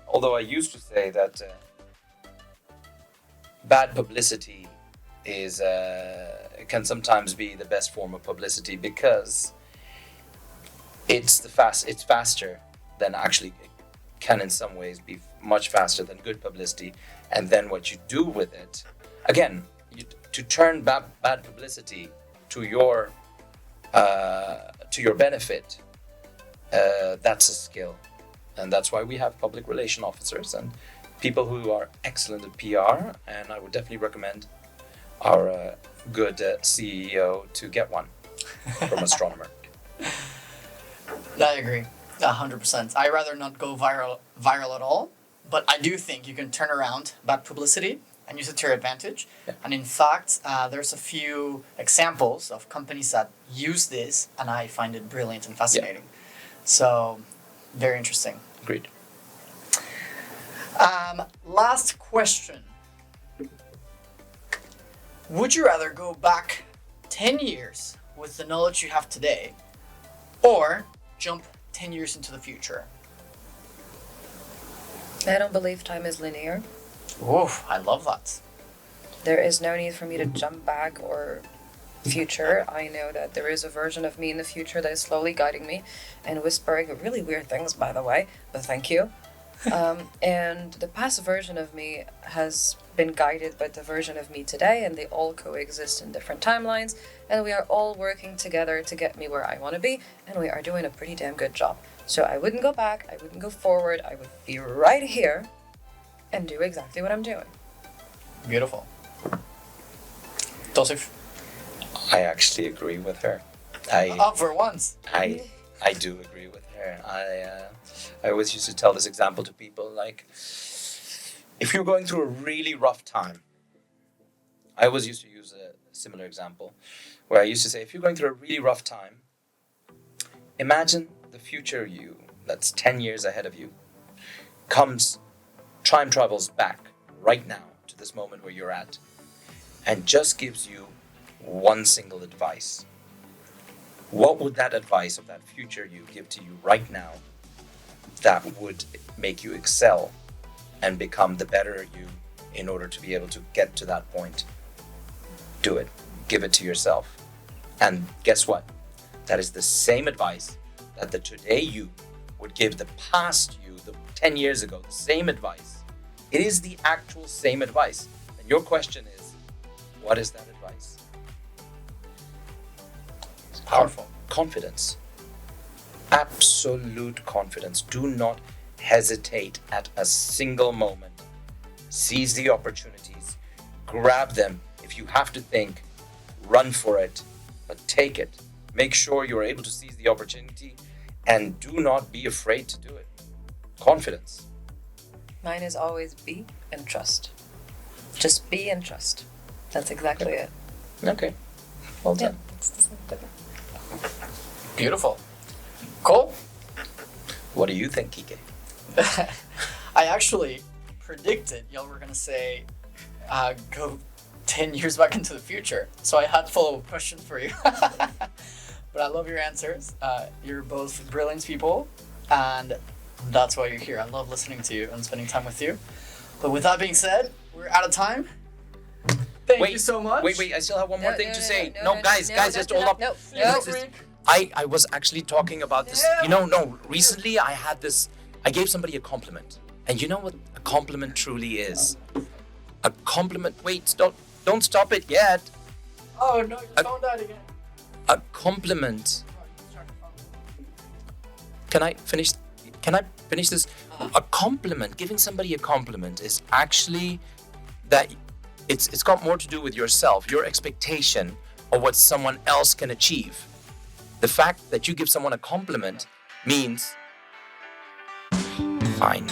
although I used to say that bad publicity is can sometimes be the best form of publicity, because it's faster than actually, it can in some ways be much faster than good publicity. And then what you do with it, again, to turn bad publicity to your benefit, that's a skill. And that's why we have public relation officers and people who are excellent at PR, and I would definitely recommend our good CEO to get one from Astronomer. I agree, 100%. I'd rather not go viral at all, but I do think you can turn around bad publicity and use it to your advantage. Yeah. And in fact, there's a few examples of companies that use this, and I find it brilliant and fascinating. So, very interesting. Agreed. Last question. Would you rather go back 10 years with the knowledge you have today, or jump 10 years into the future? I don't believe time is linear. Oof, I love that. There is no need for me to jump back or future. I know that there is a version of me in the future that is slowly guiding me and whispering really weird things, by the way, but thank you. And the past version of me has been guided by the version of me today, and they all coexist in different timelines, and we are all working together to get me where I want to be, and we are doing a pretty damn good job. So I wouldn't go back, I wouldn't go forward, I would be right here and do exactly what I'm doing. Beautiful. Tosif? I actually agree with her. For once. I do agree with her. I always used to tell this example to people, like, if you're going through a really rough time, I always used to use a similar example, where I used to say, if you're going through a really rough time, imagine the future you, that's 10 years ahead of you, time travels back right now to this moment where you're at, and just gives you one single advice. What would that advice of that future you give to you right now that would make you excel and become the better you in order to be able to get to that point? Do it. Give it to yourself. And guess what? That is the same advice that the today you would give the past you, the 10 years ago, the same advice. It is the actual same advice. And your question is, what is that advice? Powerful. Confidence. Absolute confidence. Do not hesitate at a single moment. Seize the opportunities, grab them. If you have to think, run for it, but take it. Make sure you're able to seize the opportunity and do not be afraid to do it. Confidence. Mine is always be and trust. Just be and trust. That's exactly it. Okay. Well Yeah. done. It's the same thing. Beautiful. Cool. What do you think, Kike? I actually predicted y'all were gonna say, go 10 years back into the future. So I had a follow-up question for you. But I love your answers. You're both brilliant people, and that's why you're here. I love listening to you and spending time with you. But with that being said, we're out of time. Thank you so much. Wait, I still have one more thing to say. No, Guys, just hold up. No. I was actually talking about this. Recently I gave somebody a compliment. And you know what a compliment truly is? A compliment, wait, don't stop it yet. Oh no, your phone died again. A compliment. Can I finish this? A compliment, giving somebody a compliment is actually that it's got more to do with yourself, your expectation of what someone else can achieve. The fact that you give someone a compliment means, fine,